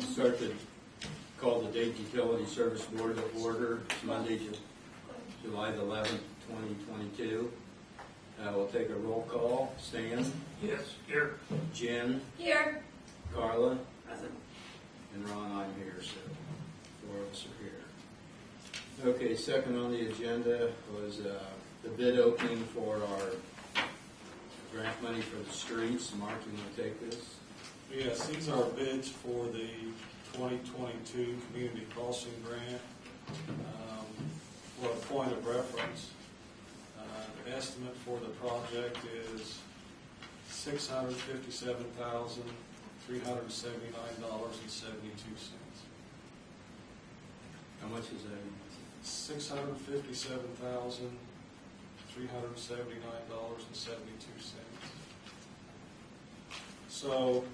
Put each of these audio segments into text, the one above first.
Start to call the Dayton Utility Service Board to order. It's Monday, July the 11th, 2022. We'll take a roll call. Stan? Yes, here. Jen? Here. Carla? Present. And Ron, I'm here, so 4 of us are here. Okay, second on the agenda was the bid opening for our grant money for the streets. Mark, you want to take this? Yes, these are bids for the 2022 Community Crossing Grant. For a point of reference, the estimate for the project is $657,379.72. How much is that? $657,379.72. So,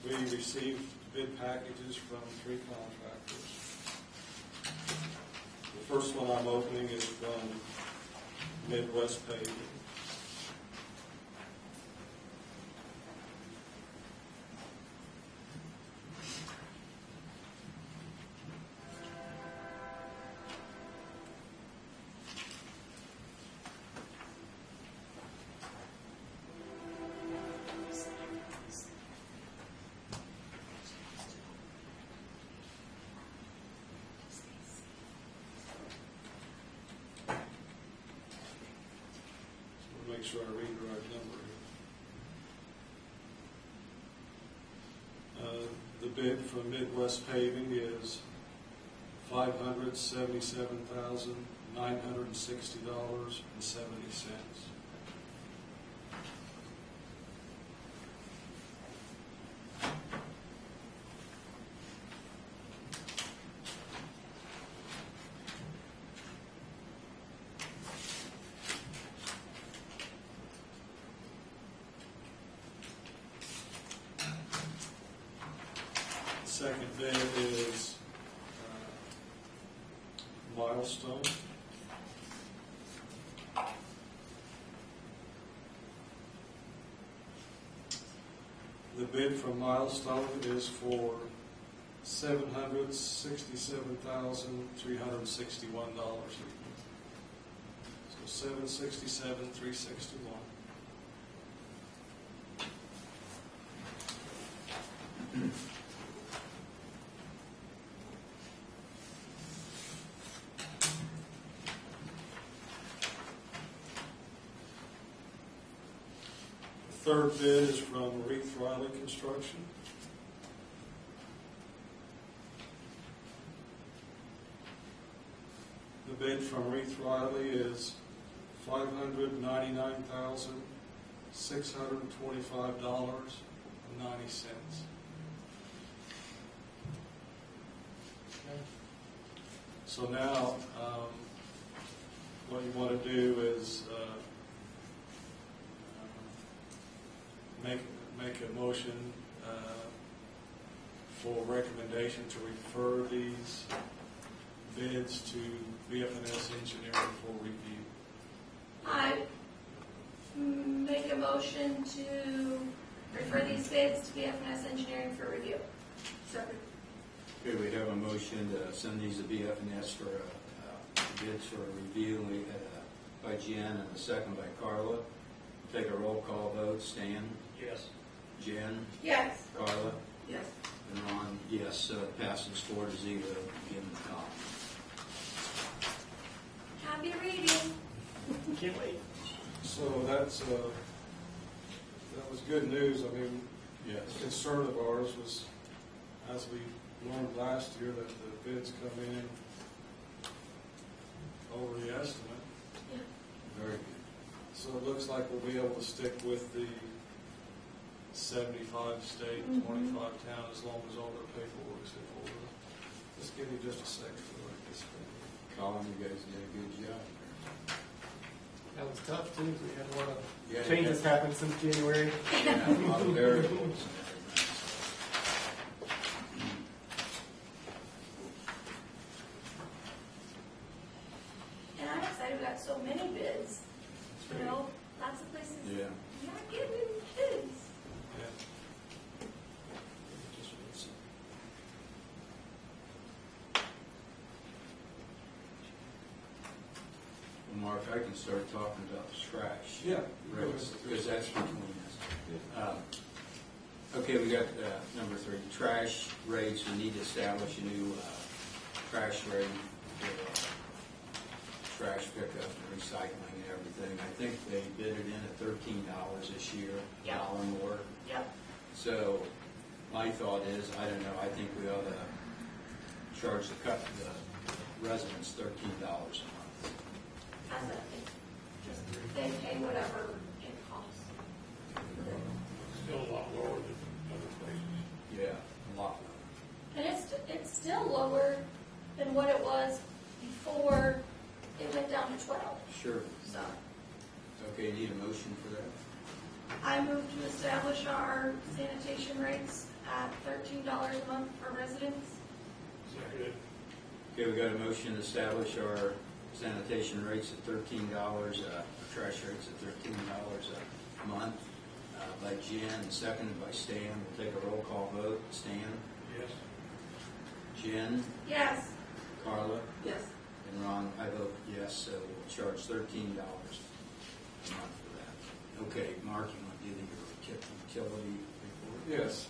we received bid packages from 3 contractors. The first one I'm opening is from Midwest Paving. Make sure I read the right number here. The bid from Midwest Paving is $577,960.70. Second bid is Milestone. The bid from Milestone is for $767,361. So $767,361. Third bid is from Reith Riley Construction. The bid from Reith Riley is $599,625.90. So now, what you want to do is make a motion for recommendation to refer these bids to BF&S Engineering for review. I make a motion to refer these bids to BF&S Engineering for review. Second. Okay, we have a motion to send these to BF&S for bids for a review. We had by Jen and a second by Carla. Take a roll call vote. Stan? Yes. Jen? Yes. Carla? Yes. And Ron? Yes. So it passes 4-0. Give them the call. Happy reading. Can't wait. So that was good news. I mean, Yes. the concern of ours was, as we learned last year, that the bids come in over the estimate. Yeah. Very good. So it looks like we'll be able to stick with the 75 state, 25 town, as long as all their paperwork's in order. Just give me just a second to write this thing. Colin, you guys did a good job. That was tough too. We had a lot of Yeah, changes happen since January. Yeah, a lot of variables. And I'm excited we got so many bids. You know, lots of places. Yeah. Not getting bids. Yeah. Mark, I can start talking about the trash. Yeah. Rates, because that's between us. Okay, we got number 3, trash rates. We need to establish a new trash rate for trash pickup and recycling and everything. I think they bid it in at $13 this year, Yeah. $1 more. Yep. So my thought is, I don't know, I think we ought to charge the residents $13 a month. As a, just, they pay whatever it costs. Still a lot lower than other places. Yeah, a lot. And it's still lower than what it was before it went down to 12, Sure. so. Okay, need a motion for that? I move to establish our sanitation rates at $13 a month per residence. Second. Okay, we got a motion to establish our sanitation rates at $13, trash rates at $13 a month by Jen, and seconded by Stan. We'll take a roll call vote. Stan? Yes. Jen? Yes. Carla? Yes. And Ron, I vote yes, so we'll charge $13 a month for that. Okay, Mark, you want to do the utility report? Yes.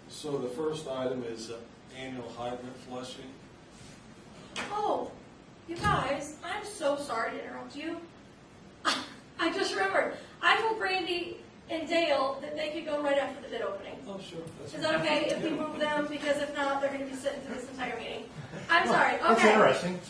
So the first item is annual hydrant flushing. Oh, you guys, I'm so sorry to interrupt you. I just remembered. I told Brandy and Dale that they could go right after the bid opening. Oh, sure. That's Is that okay if we move them? Because if not, they're going to be sitting through this entire meeting. I'm sorry. That's Okay. interesting.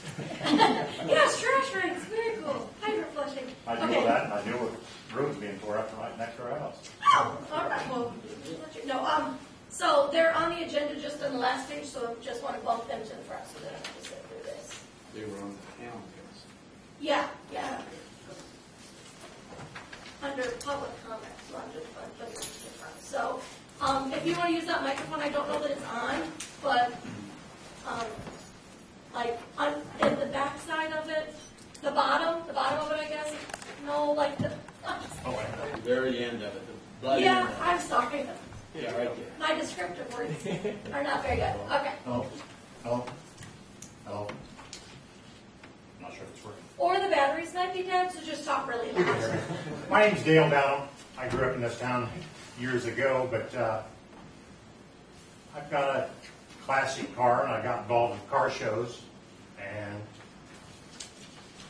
Yes, trash rates. Very cool. Hydrant flushing. I Okay. knew that, and I knew what roads being tore up right next to our house. Oh, all right. Well, let you know. So they're on the agenda just on the last page, so I just want to bump them to the front so they don't have to sit through this. They were on the town council. Yeah, yeah. Under public comment, so I'm just going to put them to the front. So, if you want to use that microphone, I don't know that it's on, but, in the back side of it, the bottom of it, I guess, no, like the, The very end of it, the butt yeah, end of it. I'm sorry. Yeah, right there. My descriptive words are not very good. Okay. Oh, oh, oh. Not sure if it's working. Or the batteries might be dead, so just talk really loud. My name's Dale Down. I grew up in this town years ago, but I've got a classic car, and I got involved in car shows, and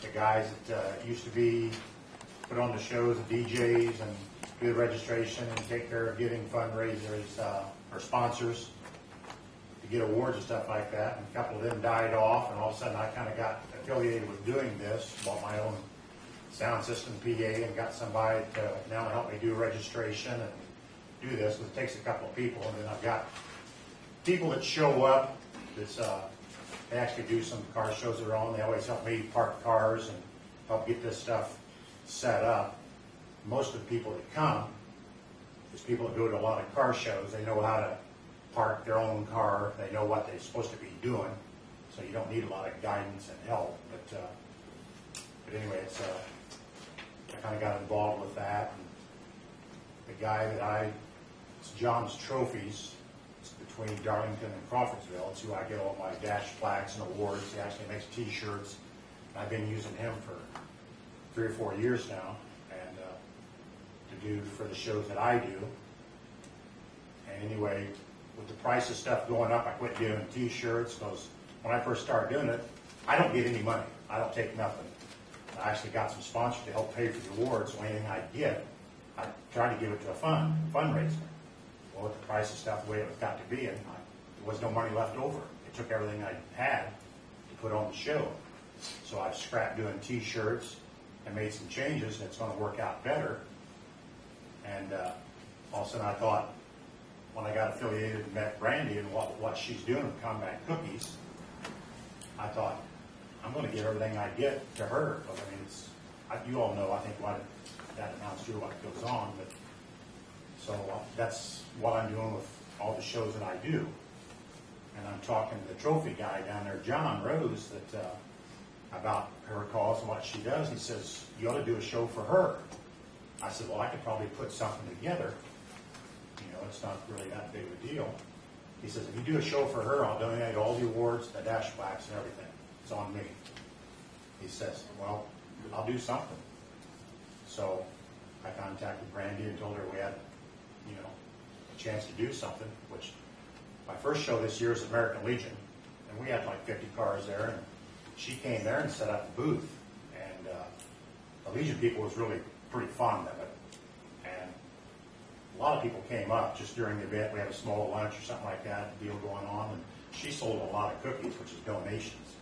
the guys that used to be put on the shows, the DJs, and do the registration and take care of getting fundraisers or sponsors to get awards and stuff like that. And a couple of them died off, and all of a sudden I kind of got affiliated with doing this, bought my own sound system PA, and got somebody to now help me do registration and do this. It takes a couple of people, and then I've got people that show up. That's they actually do some car shows they're on. They always help me park cars and help get this stuff set up. Most of the people that come is people that go to a lot of car shows. They know how to park their own car. They know what they're supposed to be doing. So you don't need a lot of guidance and help. But anyway, I kind of got involved with that. And the guy that it's John's Trophies. It's between Darlington and Crawfordsville. It's who I get all my dash plaques and awards. He actually makes T-shirts. I've been using him for 3 or 4 years now. To do for the shows that I do. And anyway, with the price of stuff going up, I quit doing T-shirts because when I first started doing it, I don't get any money. I don't take nothing. I actually got some sponsors to help pay for the awards, so anything I get, I try to give it to a fundraiser. Well, with the price of stuff the way it got to be, there was no money left over. It took everything I had to put on the show. So I've scrapped doing T-shirts and made some changes, and it's going to work out better. And all of a sudden I thought, when I got affiliated and met Brandy and what she's doing with Combat Cookies, I thought, I'm going to give everything I get to her. But I mean, you all know, I think, what that amounts to, what goes on. But so that's what I'm doing with all the shows that I do. And I'm talking to the trophy guy down there, John Rose, that about her cause and what she does. He says, you ought to do a show for her. I said, well, I could probably put something together. You know, it's not really that big of a deal. He says, if you do a show for her, I'll donate all the awards, the dash plaques, and everything. It's on me. He says, well, I'll do something. So I contacted Brandy and told her we had, a chance to do something, which my first show this year is American Legion, and we had like 50 cars there, and she came there and set up the booth, and the Legion people was really pretty fond of it, and a lot of people came up just during the event. We had a small lunch or something like that, deal going on, and she sold a lot of cookies, which is donations,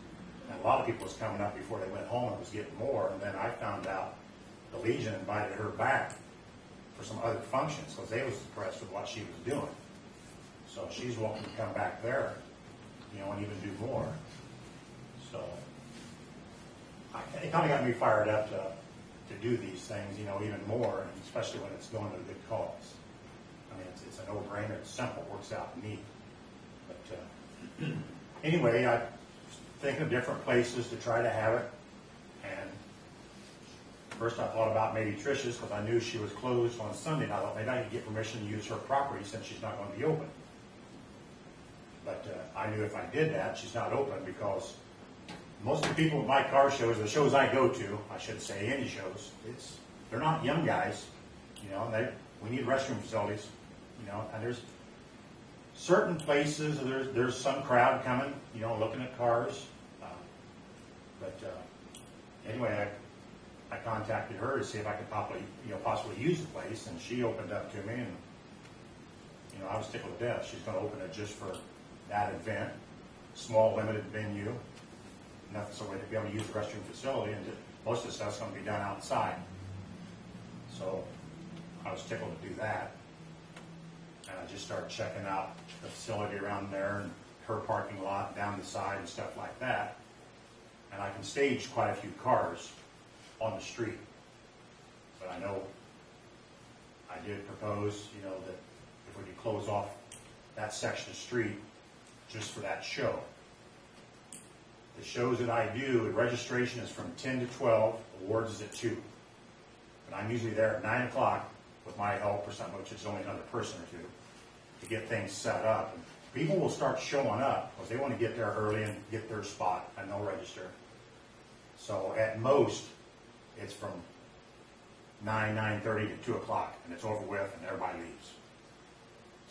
and a lot of people was coming up before they went home and was getting more, and then I found out the Legion invited her back for some other functions because they was impressed with what she was doing. So she's wanting to come back there, and even do more. So it kind of got me fired up to do these things, even more, and especially when it's going to a good cause. I mean, it's a no-brainer. It's simple, works out neat. But anyway, I was thinking of different places to try to have it, and first I thought about maybe Trish's because I knew she was closed on Sunday, and I thought maybe I could get permission to use her property since she's not going to be open. But I knew if I did that, she's not open because most of the people at my car shows, the shows I go to, I should say any shows, they're not young guys, and we need restroom facilities, and there's certain places, there's some crowd coming, looking at cars. But anyway, I contacted her to see if I could possibly use the place, and she opened up to me, and I was tickled to death. She's going to open it just for that event, small limited venue, nothing so we to be able to use the restroom facility, and most of the stuff's going to be done outside. So I was tickled to do that, and I just started checking out the facility around there and her parking lot down the side and stuff like that, and I can stage quite a few cars on the street. But I know I did propose, that if we could close off that section of street just for that show. The shows that I do, the registration is from 10 to 12, awards is at 2. But I'm usually there at 9 o'clock with my help or something, which is only another person or two, to get things set up. And people will start showing up because they want to get there early and get their spot, and they'll register. So at most, it's from 9:30 to 2 o'clock, and it's over with, and everybody leaves.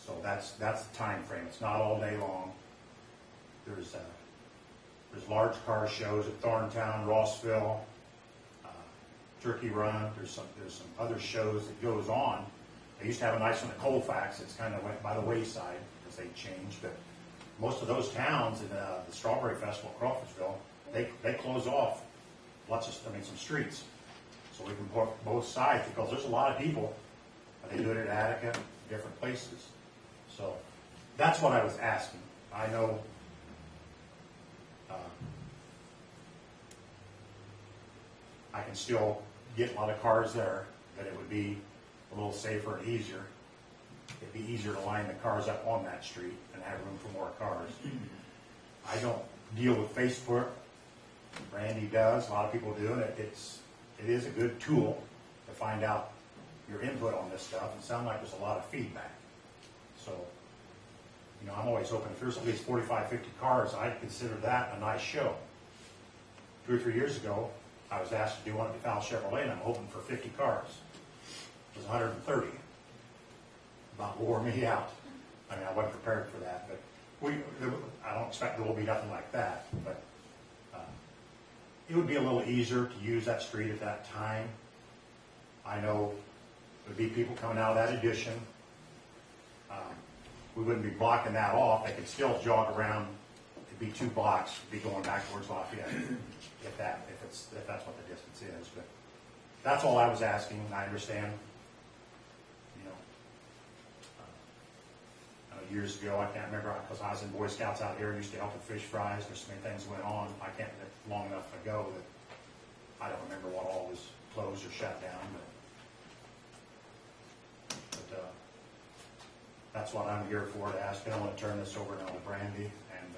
So that's the time frame. It's not all day long. There's large car shows at Thorntown, Rossville, Turkey Run. There's some other shows that goes on. They used to have a nice one at Colfax. It's kind of went by the wayside because they changed. But most of those towns in the Strawberry Festival, Crawfordsville, they close off some streets. So we can put both sides because there's a lot of people. They do it at Attica, different places. So that's what I was asking. I know I can still get a lot of cars there, but it would be a little safer and easier. It'd be easier to line the cars up on that street and have room for more cars. I don't deal with Facebook. Randy does. A lot of people do, and it is a good tool to find out your input on this stuff. It sounds like there's a lot of feedback. So, I'm always hoping if there's at least 45, 50 cars, I'd consider that a nice show. 2 or 3 years ago, I was asked to do one at DeFal Chevrolet, and I'm hoping for 50 cars. It was 130. About wore me out. I mean, I wasn't prepared for that, but I don't expect there will be nothing like that, but it would be a little easier to use that street at that time. I know there'd be people coming out of that addition. We wouldn't be blocking that off. They could still jog around. It'd be 2 blocks, be going back towards Lafayette, if that's what the distance is. But that's all I was asking. I understand. Years ago, I can't remember because I was in Boy Scouts out here. I used to help with fish fries. There's so many things went on. I can't long enough ago that I don't remember what all was closed or shut down. But that's what I'm here for, to ask. I want to turn this over now to Brandy, and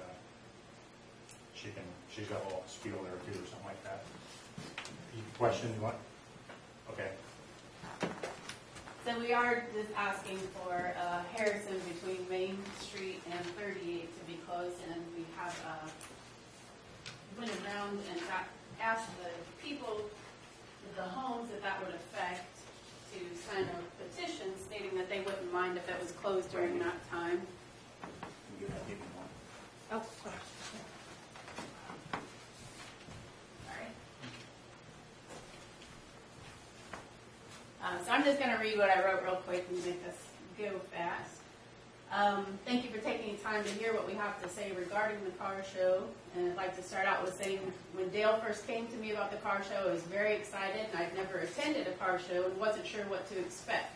she's got a little spiel there too, or something like that. Question? What? Okay. So we are just asking for Harrison between Main Street and 38 to be closed, and we have went around and got asked the people, the homes that would affect, to sign a petition stating that they wouldn't mind if it was closed during that time. Oh, sorry. Sorry. So I'm just going to read what I wrote real quick and make this go fast. Thank you for taking time to hear what we have to say regarding the car show. And I'd like to start out with saying when Dale first came to me about the car show, I was very excited, and I'd never attended a car show and wasn't sure what to expect.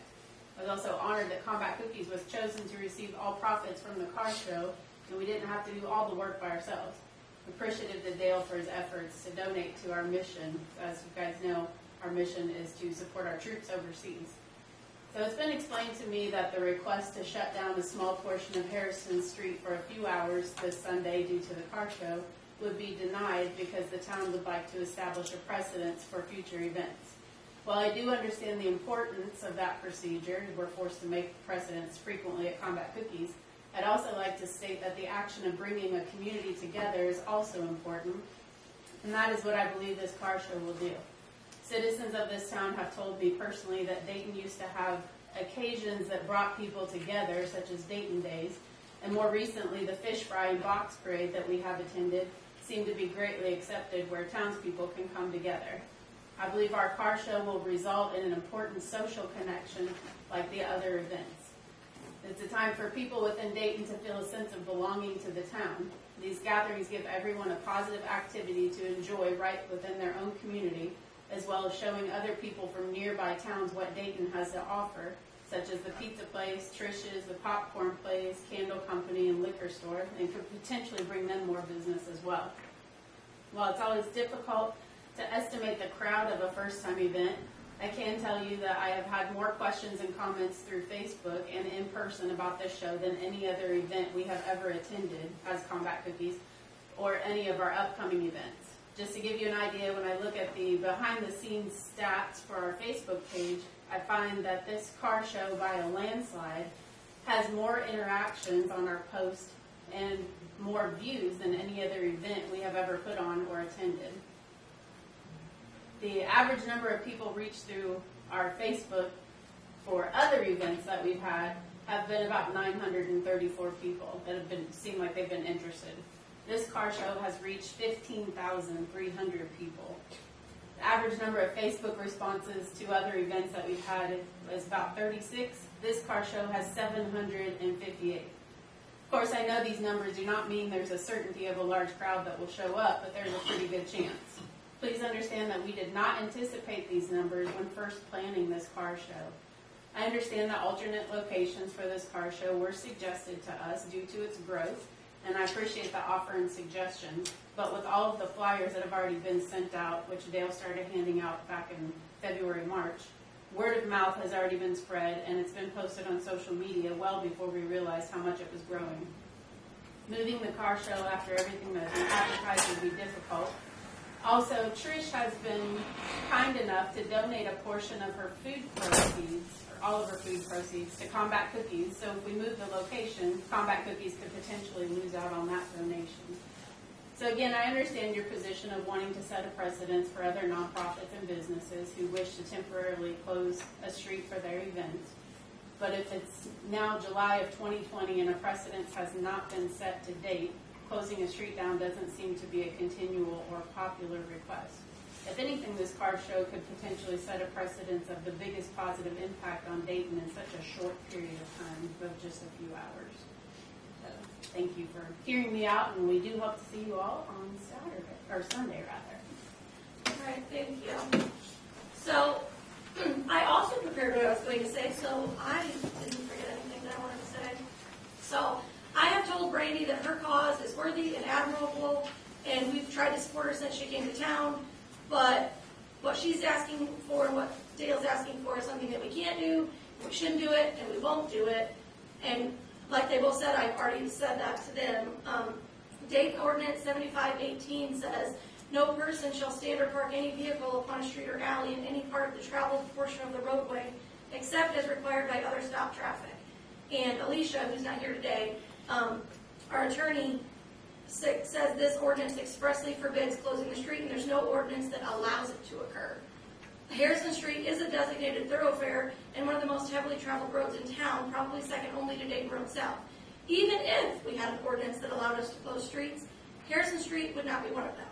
I was also honored that Combat Cookies was chosen to receive all profits from the car show, and we didn't have to do all the work by ourselves. I'm appreciative to Dale for his efforts to donate to our mission. As you guys know, our mission is to support our troops overseas. So it's been explained to me that the request to shut down a small portion of Harrison Street for a few hours this Sunday due to the car show would be denied because the town would like to establish a precedence for future events. While I do understand the importance of that procedure, we're forced to make precedents frequently at Combat Cookies, I'd also like to state that the action of bringing a community together is also important, and that is what I believe this car show will do. Citizens of this town have told me personally that Dayton used to have occasions that brought people together, such as Dayton Days, and more recently the fish fry and box parade that we have attended seem to be greatly accepted where townspeople can come together. I believe our car show will result in an important social connection like the other events. It's a time for people within Dayton to feel a sense of belonging to the town. These gatherings give everyone a positive activity to enjoy right within their own community, as well as showing other people from nearby towns what Dayton has to offer, such as the pizza place, Trish's, the popcorn place, candle company, and liquor store, and could potentially bring them more business as well. While it's always difficult to estimate the crowd of a first-time event, I can tell you that I have had more questions and comments through Facebook and in person about this show than any other event we have ever attended as Combat Cookies or any of our upcoming events. Just to give you an idea, when I look at the behind-the-scenes stats for our Facebook page, I find that this car show by a landslide has more interactions on our post and more views than any other event we have ever put on or attended. The average number of people reached through our Facebook for other events that we've had have been about 934 people that have seemed like they've been interested. This car show has reached 15,300 people. The average number of Facebook responses to other events that we've had is about 36. This car show has 758. Of course, I know these numbers do not mean there's a certainty of a large crowd that will show up, but there's a pretty good chance. Please understand that we did not anticipate these numbers when first planning this car show. I understand that alternate locations for this car show were suggested to us due to its growth, and I appreciate the offer and suggestion, but with all of the flyers that have already been sent out, which Dale started handing out back in February, March, word of mouth has already been spread, and it's been posted on social media well before we realized how much it was growing. Moving the car show after everything that has been advertised would be difficult. Also, Trish has been kind enough to donate a portion of her food proceeds, or all of her food proceeds, to Combat Cookies. So if we move the location, Combat Cookies could potentially lose out on that donation. So again, I understand your position of wanting to set a precedence for other nonprofits and businesses who wish to temporarily close a street for their events. But if it's now July of 2020 and a precedence has not been set to date, closing a street down doesn't seem to be a continual or popular request. If anything, this car show could potentially set a precedence of the biggest positive impact on Dayton in such a short period of time, of just a few hours. So, thank you for hearing me out, and we do hope to see you all on Saturday, or Sunday rather. All right, thank you. So, I also prepared what I was going to say, so I didn't forget anything that I wanted to say. So, I have told Brandy that her cause is worthy and admirable, and we've tried to support her since she came to town, but what she's asking for and what Dale's asking for is something that we can't do, we shouldn't do it, and we won't do it. And like they both said, I've already said that to them. Dayton Ordinance 7518 says, no person shall stand or park any vehicle upon a street or alley in any part of the traveled portion of the roadway, except as required by other stop traffic. And Alicia, who's not here today, our attorney, says this ordinance expressly forbids closing the street, and there's no ordinance that allows it to occur. Harrison Street is a designated thoroughfare and one of the most heavily traveled roads in town, probably second only to Dayton Road South. Even if we had an ordinance that allowed us to close streets, Harrison Street would not be one of them.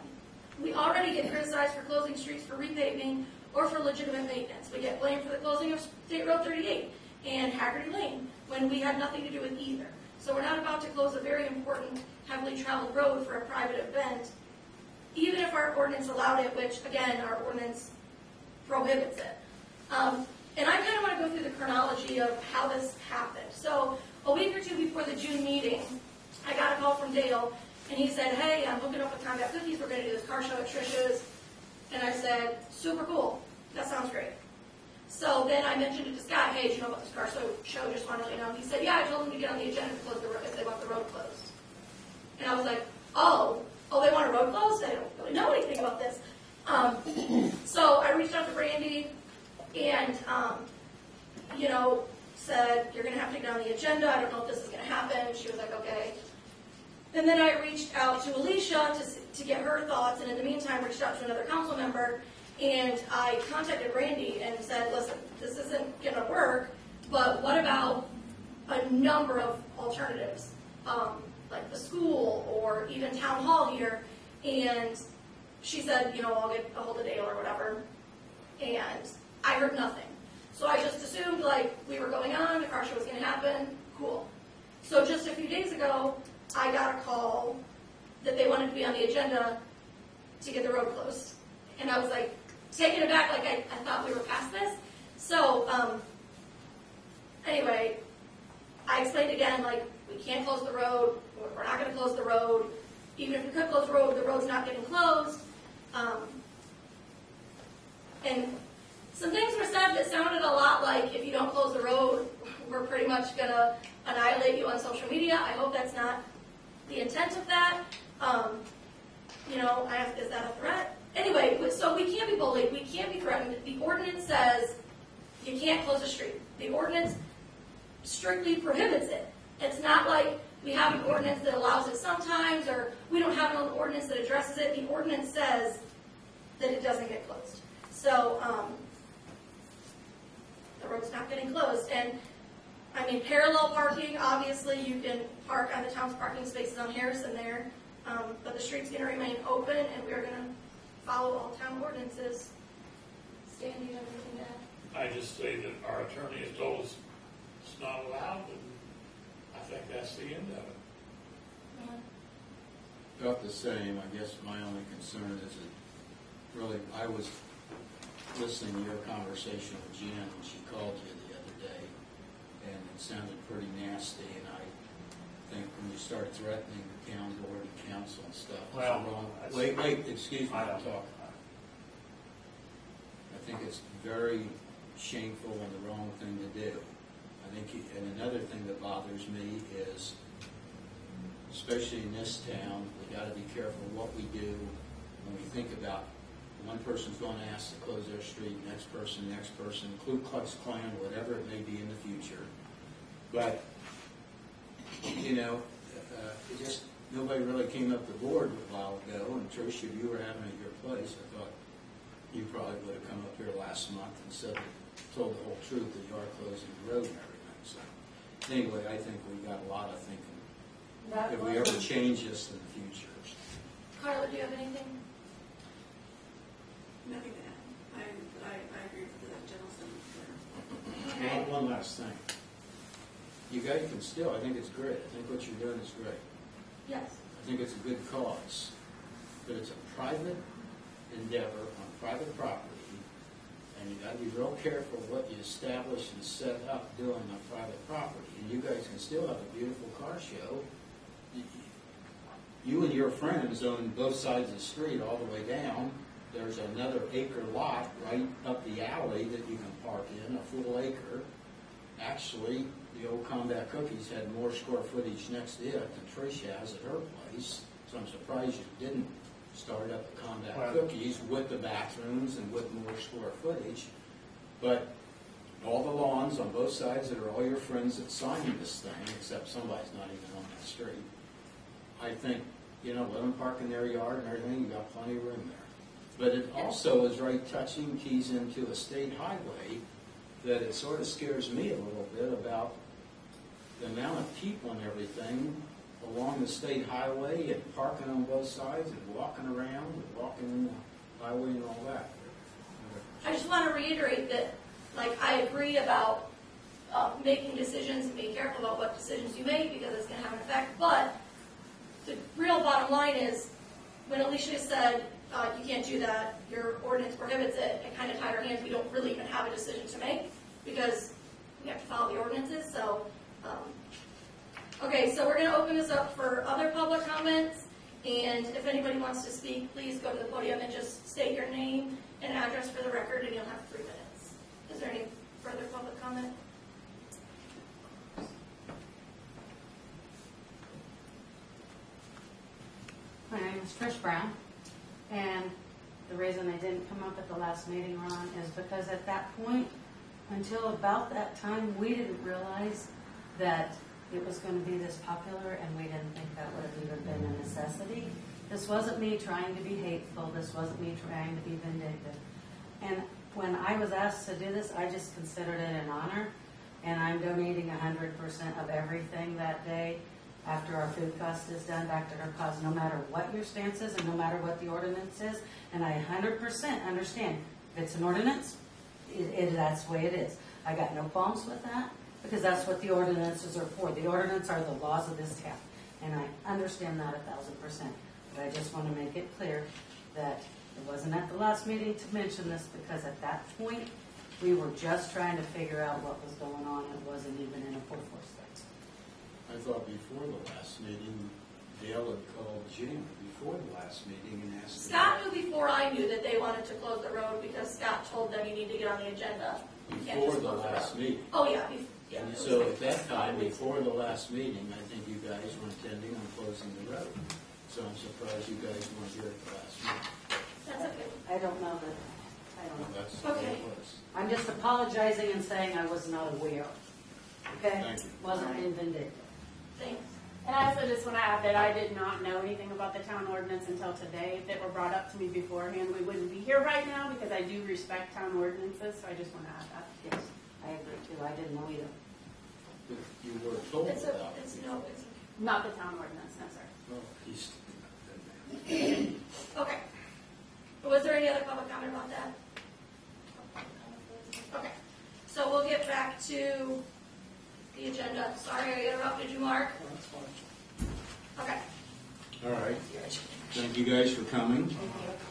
We already get criticized for closing streets for repaving or for legitimate maintenance. We get blamed for the closing of State Road 38 and Haggerty Lane when we had nothing to do with either. So we're not about to close a very important, heavily traveled road for a private event, even if our ordinance allowed it, which, again, our ordinance prohibits it. And I kind of want to go through the chronology of how this happened. So a week or two before the June meeting, I got a call from Dale, and he said, hey, I'm hooking up with Combat Cookies. We're going to do this car show at Trish's. And I said, super cool. That sounds great. So then I mentioned it to Scott, hey, do you know about this car show? Just want to let you know. He said, yeah, I told them to get on the agenda to close the road if they want the road closed. And I was like, oh, they want a road closed? I don't really know anything about this. So I reached out to Brandy and, said, you're going to have to get on the agenda. I don't know if this is going to happen. She was like, okay. And then I reached out to Alicia to get her thoughts, and in the meantime reached out to another council member, and I contacted Brandy and said, listen, this isn't going to work, but what about a number of alternatives, like the school or even town hall here? And she said, I'll get a hold of Dale or whatever, and I heard nothing. So I just assumed, we were going on, the car show was going to happen, cool. So just a few days ago, I got a call that they wanted to be on the agenda to get the road closed. And I was taken aback, I thought we were past this. So, anyway, I explained again, we can't close the road, we're not going to close the road. Even if we could close the road's not getting closed. And some things were said that sounded a lot like, if you don't close the road, we're pretty much going to annihilate you on social media. I hope that's not the intent of that. Is that a threat? Anyway, so we can't be bullied. We can't be threatened. The ordinance says you can't close a street. The ordinance strictly prohibits it. It's not like we have an ordinance that allows it sometimes, or we don't have an ordinance that addresses it. The ordinance says that it doesn't get closed. So the road's not getting closed. And parallel parking, obviously you can park on the town's parking spaces on Harrison there, but the street's going to remain open, and we're going to follow all town ordinances. Stan, do you have anything to add? I just say that our attorney has told us it's not allowed, and I think that's the end of it. About the same. I guess my only concern is that really, I was listening to your conversation with Jen when she called you the other day, and it sounded pretty nasty, and I think when you start threatening the town board and council and stuff, it's Well, wrong. that's- Wait, excuse me, I I'm don't- talking. I think it's very shameful and the wrong thing to do. And another thing that bothers me is, especially in this town, we got to be careful what we do when we think about one person's going to ask to close their street, next person, Ku Klux Klan, whatever it may be in the future. But, nobody really came up to board a while ago, and Tricia, if you were having it at your place, I thought you probably would have come up here last month and told the whole truth that you are closing the road and everything. So, anyway, I think we got a lot of thinking if we ever change this in the future. Carla, do you have anything? Nothing to add. I agree with the general sentiment there. One last thing. You guys can still, I think it's great. I think what you're doing is great. Yes. I think it's a good cause. But it's a private endeavor on private property, and you got to be real careful what you establish and set up doing on private property. And you guys can still have a beautiful car show. You and your friends own both sides of the street all the way down. There's another acre lot right up the alley that you can park in, a full acre. Actually, the old Combat Cookies had more square footage next to it than Tricia has at her place. So I'm surprised you didn't start up the Combat Cookies with the bathrooms and with more square footage. But all the lawns on both sides that are all your friends that signed this thing, except somebody's not even on that street. I think you know, let them park in their yard and everything, you got plenty of room there. But it also is right touching, keys into a state highway, that it sort of scares me a little bit about the amount of people and everything along the state highway and parking on both sides and walking around and walking in the highway and all that. I just want to reiterate that, like, I agree about making decisions and being careful about what decisions you make because it's going to have an effect. But the real bottom line is, when Alicia said, you can't do that, your ordinance prohibits it, it kind of tied our hands. We don't really even have a decision to make because we have to follow the ordinances. So, okay, so we're going to open this up for other public comments. And if anybody wants to speak, please go to the podium and just state your name and address for the record, and you'll have 3 minutes. Is there any further public comment? My name is Trish Brown, and the reason I didn't come up at the last meeting, Ron, is because at that point, until about that time, we didn't realize that it was going to be this popular, and we didn't think that would have even been a necessity. This wasn't me trying to be hateful. This wasn't me trying to be vindictive. And when I was asked to do this, I just considered it an honor, and I'm donating 100% of everything that day after our food cost is done back to her cause, no matter what your stance is and no matter what the ordinance is. And I 100% understand if it's an ordinance, that's the way it is. I got no qualms with that because that's what the ordinances are for. The ordinance are the laws of this town, and I understand that 1,000%. But I just want to make it clear that it wasn't at the last meeting to mention this because at that point, we were just trying to figure out what was going on. It wasn't even in a full force thing. I thought before the last meeting, Dale had called Jim before the last meeting and asked. Scott knew before I knew that they wanted to close the road because Scott told them you need to get on the agenda. You can't Before just the close the last road. meeting. Oh, yeah. Yeah, And it was so like- at that time, before the last meeting, I think you guys were intending on closing the road. So I'm surprised you guys weren't here at the last meeting. That's okay. I don't know that. I don't know. That's what Okay. it was. I'm just apologizing and saying I was not aware. Okay? Thank you. Wasn't being vindictive. Thanks. And I also just want to add that I did not know anything about the town ordinance until today. If it were brought up to me beforehand, we wouldn't be here right now because I do respect town ordinances, so I just want to add that. Yes, I agree too. I didn't know either. You were told It's about it. it's Not the town ordinance, no, sir. Well, he's. okay. Was there any other public comment about that? Okay. So we'll get back to the agenda. Sorry I interrupted you, Mark. That's fine. Okay. All right. Thank you guys for coming.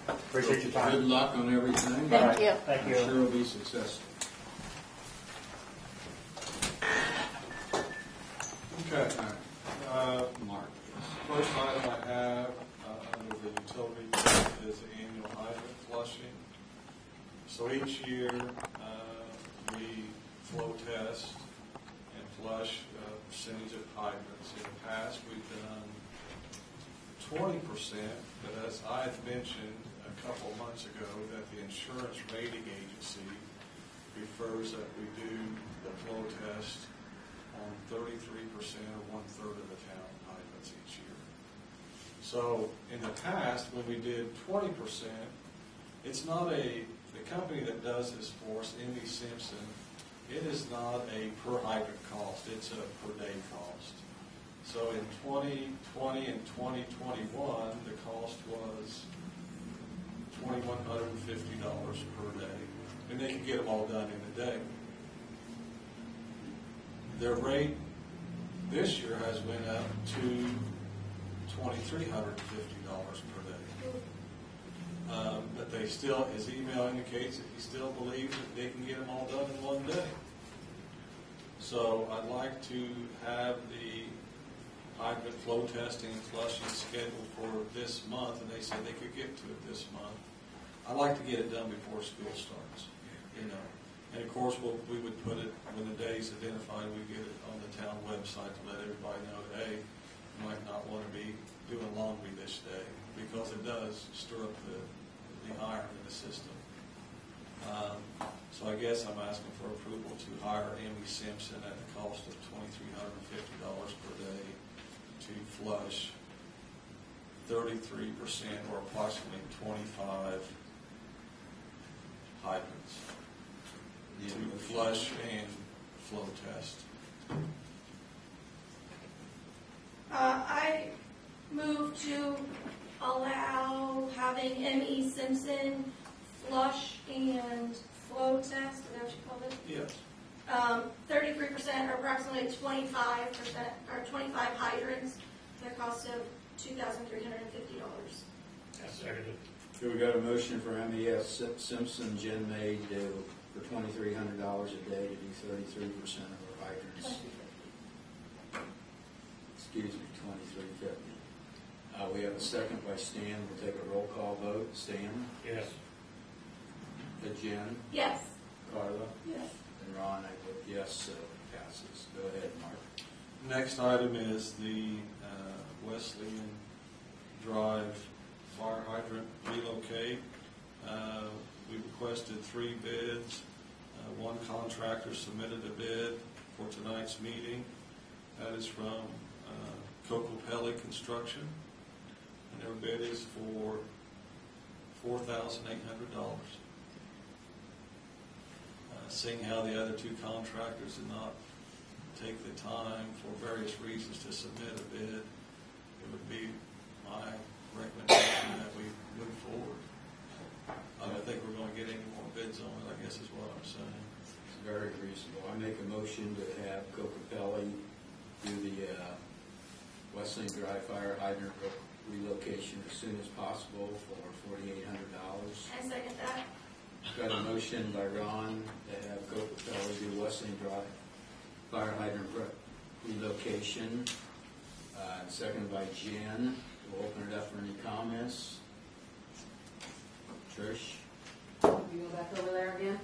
Appreciate your time. Good luck on everything. All right. you. Thank I'm you. sure it'll be successful. Okay. Mark. First item I have under the utility bill is the annual hydrant flushing. So each year, we flow test and flush a percentage of hydrants. In the past, we've done 20%, but as I had mentioned a couple months ago, that the insurance rating agency prefers that we do the flow test on 33% or 1/3 of the town hydrants each year. So in the past, when we did 20%, it's not the company that does this for us, M.E. Simpson, it is not a per hydrant cost, it's a per day cost. So in 2020 and 2021, the cost was $2,150 per day, and they could get them all done in a day. Their rate this year has went up to $2,350 per day. But they still, his email indicates that he still believes that they can get them all done in one day. So I'd like to have the hydrant flow testing and flushing scheduled for this month, and they said they could get to it this month. I'd like to get it done before school starts, you know. And of course, we would put it, when the day's identified, we get it on the town website to let everybody know that, hey, you might not want to be doing laundry this day, because it does stir up the iron in the system. So I guess I'm asking for approval to hire M.E. Simpson at the cost of $2,350 per day to flush 33% or approximately 25 hydrants to flush and flow test. I move to allow having M.E. Simpson flush and flow test, is that what you called it? Yes. 33% or approximately 25%, or 25 hydrants at a cost of $2,350. I second it. So we got a motion for MES Simpson Gen Maid for $2,300 a day to do 33% of our hydrants. Excuse me, $2,350. We have a second by Stan. We'll take a roll call vote. Stan? Yes. Jen? Yes. Carla? Yes. And Ron, I vote yes, so it passes. Go ahead, Mark. Next item is the Wesleyan Drive fire hydrant relocate. We requested 3 bids. One contractor submitted a bid for tonight's meeting. That is from Cocopelli Construction, and their bid is for $4,800. Seeing how the other 2 contractors did not take the time for various reasons to submit a bid, it would be my recommendation that we move forward. I don't think we're going to get any more bids on it, I guess is what I'm saying. It's very reasonable. I make a motion to have Cocopelli do the Wesleyan Drive fire hydrant relocation as soon as possible for $4,800. I second that. Got a motion by Ron to have Cocopelli do Wesleyan Drive fire hydrant relocation. Second by Jen. We'll open it up for any comments. Trish? You go back over there again?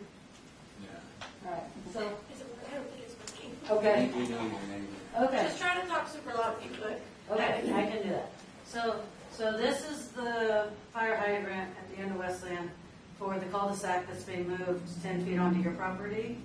Yeah. All right, so, Is it, I don't think it's working. okay, We know your name. okay. Just try to talk super loud if you could. Okay, I can do that. So this is the fire hydrant at the end of Wesleyan for the cul-de-sac that's being moved 10 feet onto your property?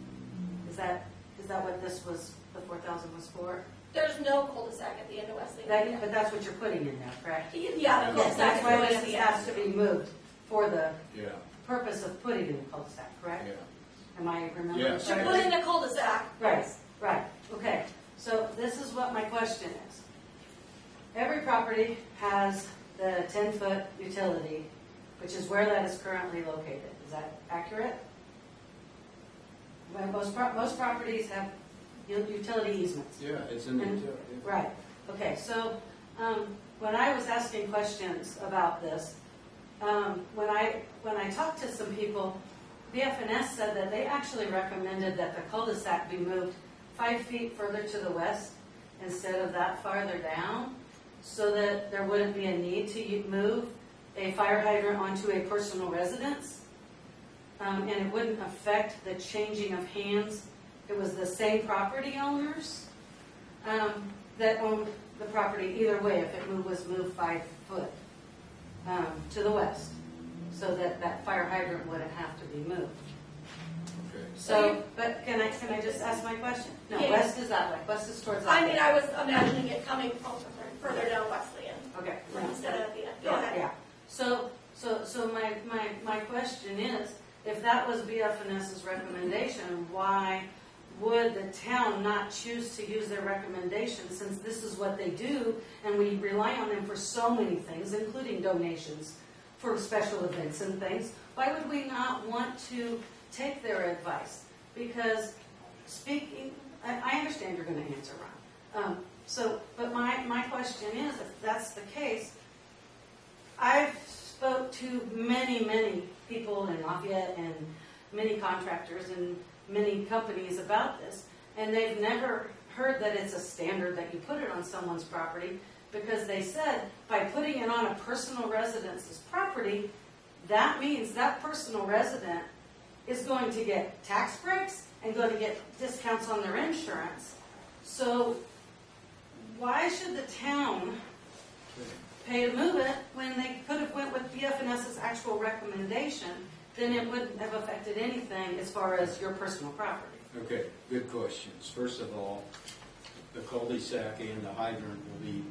Is that what this was, the 4,000 was for? There's no cul-de-sac at the end of Wesleyan. But that's what you're putting in there, correct? Yeah, the Yes, cul-de-sac that's is why going at this the has end. to be moved for the Yeah, purpose of putting in the cul-de-sac, correct? yeah. Am I remembering Yes. To correctly? put in a cul-de-sac. Right, right, okay. So this is what my question is. Every property has the 10-foot utility, which is where that is currently located. Is that accurate? Well, most properties have utility easements. Yeah, it's in the And- utility. Right, okay, so, when I was asking questions about this, when I talked to some people, BFNS said that they actually recommended that the cul-de-sac be moved 5 feet further to the west instead of that farther down, so that there wouldn't be a need to move a fire hydrant onto a personal residence, and it wouldn't affect the changing of hands. It was the same property owners that owned the property either way, if it was moved 5 foot to the west, so that that fire hydrant wouldn't have to be moved. Okay. So, but can I just ask my question? No, Yeah. west is that way, west is towards that I way. mean, I was imagining it coming further down Wesleyan Okay. instead of at the end. Go Yeah, ahead. yeah. So my question is, if that was BFNS's recommendation, why would the town not choose to use their recommendation, since this is what they do, and we rely on them for so many things, including donations for special events and things? Why would we not want to take their advice? Because I understand you're going to answer, Ron. But my question is, if that's the case, I've spoke to many people in Lafayette and many contractors and many companies about this, and they've never heard that it's a standard that you put it on someone's property, because they said by putting it on a personal residence's property, that means that personal resident is going to get tax breaks and going to get discounts on their insurance. So why should the town pay to move it when they could have went with BFNS's actual recommendation? Then it wouldn't have affected anything as far as your personal property. Okay, good questions. First of all, the cul-de-sac and the hydrant will be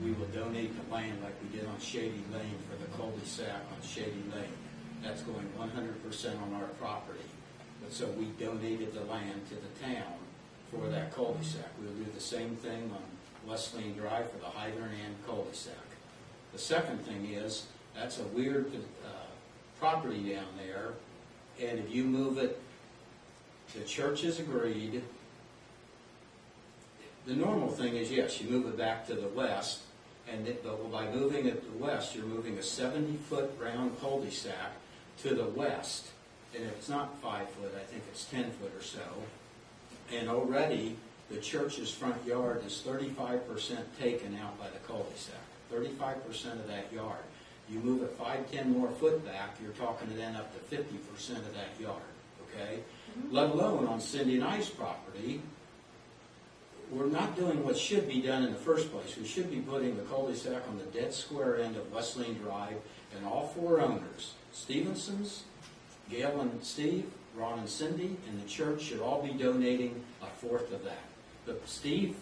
we will donate the land like we did on Shady Lane for the cul-de-sac on Shady Lane. That's going 100% on our property. But so we donated the land to the town for that cul-de-sac. We'll do the same thing on Wesleyan Drive for the hydrant and cul-de-sac. The second thing is, that's a weird property down there, and if you move it, the church has agreed. The normal thing is, yes, you move it back to the west, but by moving it to the west, you're moving a 70-foot round cul-de-sac to the west, and it's not 5 foot, I think it's 10 foot or so, and already the church's front yard is 35% taken out by the cul-de-sac, 35% of that yard. You move it 5, 10 more foot back, you're talking then up to 50% of that yard, okay? Let alone on Cindy and I's property, we're not doing what should be done in the first place. We should be putting the cul-de-sac on the dead square end of Wesleyan Drive, and all 4 owners, Stevenson's, Gail and Steve, Ron and Cindy, and the church should all be donating 1/4 of that. But Steve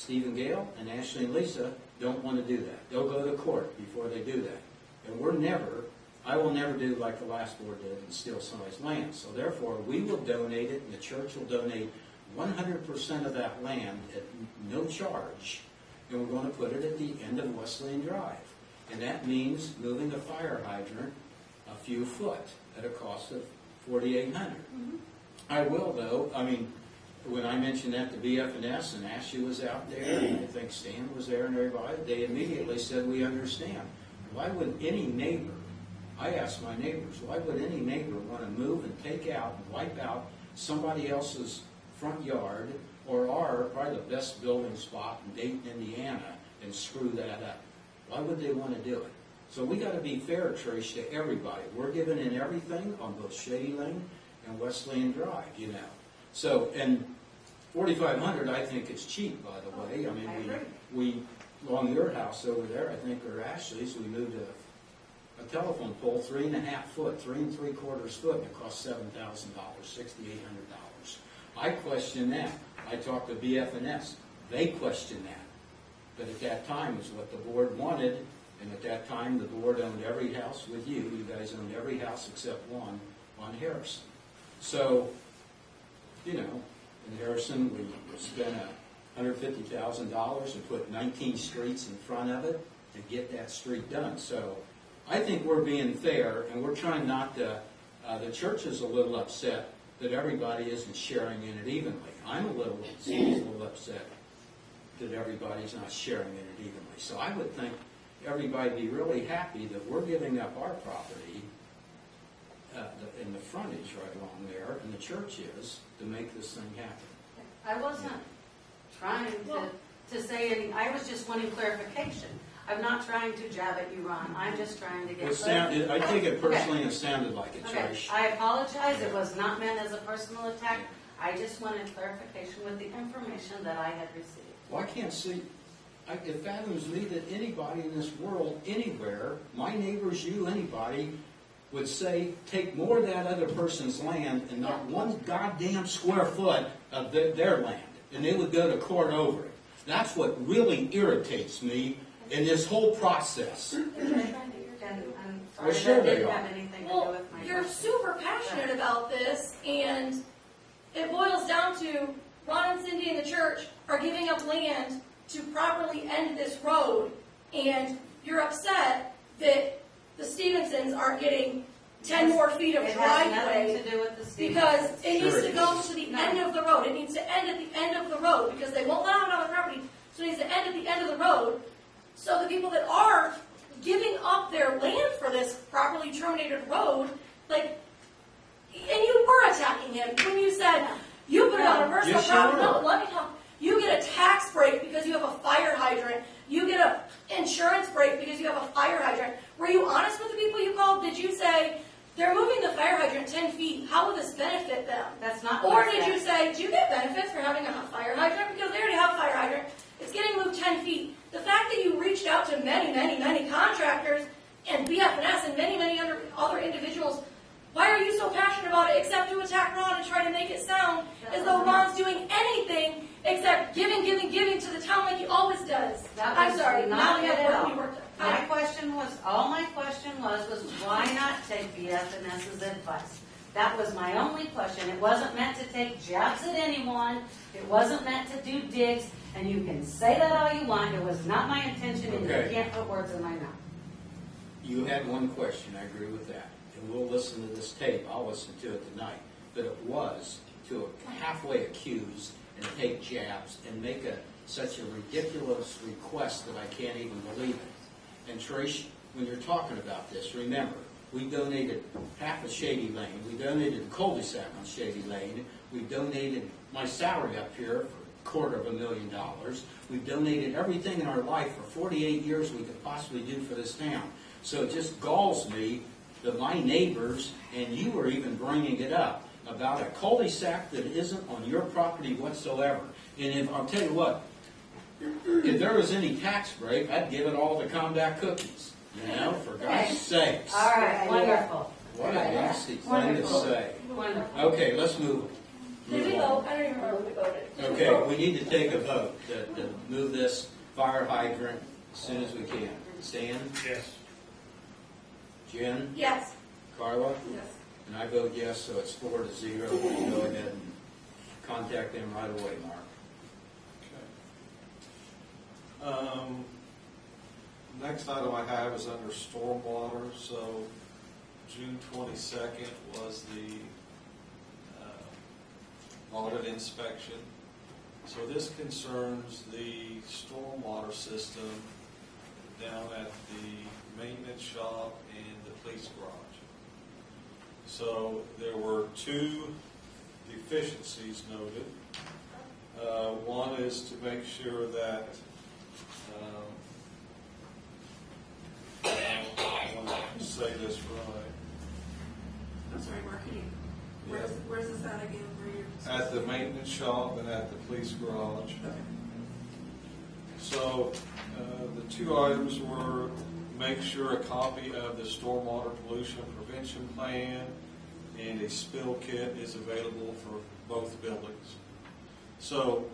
and Gail, and Ashley and Lisa don't want to do that. They'll go to court before they do that. And I will never do like the last board did and steal somebody's land. So therefore, we will donate it, and the church will donate 100% of that land at no charge, and we're going to put it at the end of Wesleyan Drive. And that means moving a fire hydrant a few foot at a cost of $4,800. I will, though, when I mentioned that to BF&S and Ashley was out there, and I think Stan was there and everybody, they immediately said, we understand. Why would any neighbor, I asked my neighbors, why would any neighbor want to move and take out and wipe out somebody else's front yard or probably the best building spot in Dayton, Indiana, and screw that up? Why would they want to do it? So we got to be fair, Trish, to everybody. We're giving in everything on both Shady Lane and Wesleyan Drive, So, and $4,500, I think it's cheap, by the way. We along your house over there, I think, or Ashley's, we moved a telephone pole 3.5 foot, 3 3/4 foot, and it cost $7,000, $6,800. I question that. I talked to BF&S. They question that. But at that time, it's what the board wanted, and at that time, the board owned every house with you. You guys owned every house except one on Harrison. So, in Harrison, we spent $150,000 and put 19 streets in front of it to get that street done. So I think we're being fair, and we're trying not to, the church is a little upset that everybody isn't sharing in it evenly. I'm a little upset that everybody's not sharing in it evenly. So I would think everybody be really happy that we're giving up our property in the frontage right along there, and the church is, to make this thing happen. I wasn't trying to say anything, I was just wanting clarification. I'm not trying to jab at you, Ron, I'm just trying to get clarification. I take it personally, it sounded like it, Okay, Trish. I apologize, it was not meant as a personal attack. I just wanted clarification with the information that I had received. Well, I can't see, it fathoms me that anybody in this world, anywhere, my neighbors, you, anybody, would say, take more of that other person's land and not one goddamn square foot of their land. And they would go to court over it. That's what really irritates me in this whole process. And I'm Well, sorry, sure that they didn't are. have anything to do Well, with my... you're super passionate about this, and it boils down to Ron and Cindy and the church are giving up land to properly end this road, and you're upset that the Stevensons aren't getting 10 more feet of It has driveway nothing to do with the Stevens. because it needs Sure to it go is. to the end of the road. It needs to end at the end of the road because they won't allow it on the property, so it needs to end at the end of the road. So the people that are giving up their land for this properly terminated road, and you were attacking him when you said you put it on a personal Yes, you property. were. No, let me talk. You get a tax break because you have a fire hydrant. You get a insurance break because you have a fire hydrant. Were you honest with the people you called? Did you say, they're moving the fire hydrant 10 feet, how will this benefit them? That's not Or what I did said. you say, do you get benefits for having a fire hydrant? Because they already have a fire hydrant. It's getting moved 10 feet. The fact that you reached out to many, many, many contractors and BF&S and many, many other individuals, why are you so passionate about it except to attack Ron and try to make it sound as though Ron's doing anything except giving to the town like he always does. That I'm was sorry, not not it yet, at what all. we worked on. My question was why not take BFNS's advice? That was my only question. It wasn't meant to take jabs at anyone. It wasn't meant to do digs, and you can say that all you want. It was not my intention, and you Okay. can't put words in my mouth. You had one question, I agree with that, and we'll listen to this tape, I'll listen to it tonight, but it was to halfway accuse and take jabs and make such a ridiculous request that I can't even believe it. And Trish, when you're talking about this, remember, we donated half of Shady Lane, we donated the cul-de-sac on Shady Lane, we donated my salary up here for $250,000, we've donated everything in our life for 48 years we could possibly do for this town. So it just galls me that my neighbors, and you are even bringing it up, about a cul-de-sac that isn't on your property whatsoever. And if, I'll tell you what, if there was any tax break, I'd give it all to Combat Cookies, you know, for God's sakes. All right, wonderful. What a nasty thing to Wonderful. say. Wonderful. Okay, let's move. Did we vote? I don't even remember if we voted. Okay, we need to take a vote to move this fire hydrant as soon as we can. Stan? Yes. Jen? Yes. Carla? Yes. And I vote yes, so it's 4-0. We can go ahead and contact them right away, Mark. Okay. Next item I have is under stormwater. So June 22nd was the audit inspection. So this concerns the stormwater system down at the maintenance shop and the police garage. So there were two deficiencies noted. One is to make sure that I want to say this right. I'm sorry, Mark, can you, where's this at again, where you're? At the maintenance shop and at the police garage. So the two items were make sure a copy of the stormwater pollution prevention plan and a spill kit is available for both buildings. So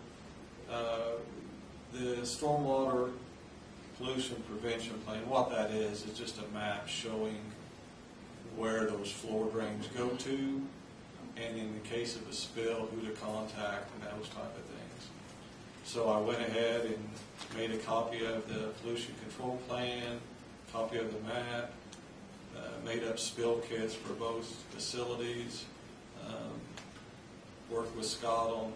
the stormwater pollution prevention plan, what that is just a map showing where those floor drains go to, and in the case of a spill, who to contact and those type of things. So I went ahead and made a copy of the pollution control plan, copy of the map, made up spill kits for both facilities, worked with Scott on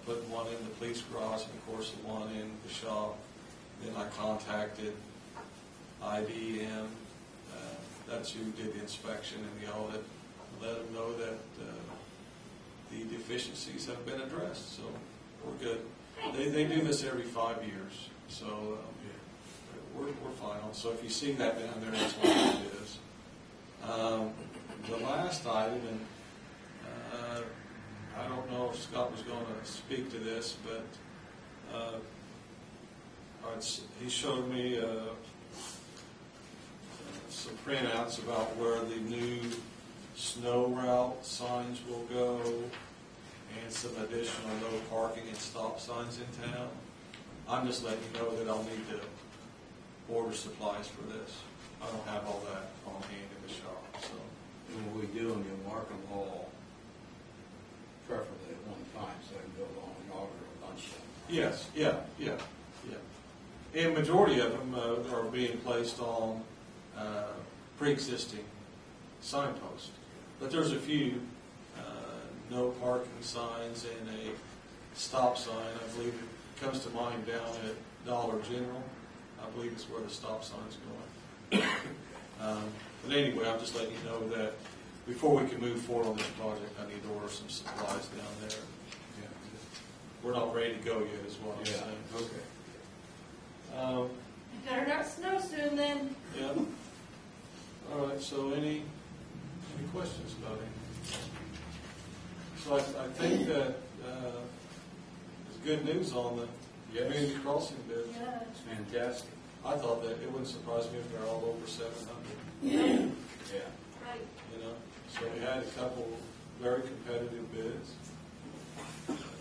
putting one in the police garage and of course the one in the shop. Then I contacted IBM, that's who did the inspection and the audit, let them know that the deficiencies have been addressed, so we're good. They do this every 5 years, so we're fine. So if you see that down there, that's what it is. The last item, and I don't know if Scott was going to speak to this, but he showed me some printouts about where the new snow route signs will go and some additional no parking and stop signs in town. I'm just letting you know that I'll need to order supplies for this. I don't have all that on hand in the shop, so. And when we do them, you mark them all, preferably at one time, so I can go along and order a bunch of them. Yes, yeah. And majority of them are being placed on pre-existing signposts. But there's a few no parking signs and a stop sign. I believe it comes to mind down at Dollar General. I believe it's where the stop sign's going. But anyway, I'm just letting you know that before we can move forward on this project, I need to order some supplies down there. Yeah. We're not ready to go yet, is what I'm saying. Okay. Better not snow soon then. Yeah. All right, so any questions about it? So I think that there's good news on the community crossing bid. Yeah. It's fantastic. I thought that it wouldn't surprise me if they're all over 700, Yeah. Right. you know? So we had a couple very competitive bids.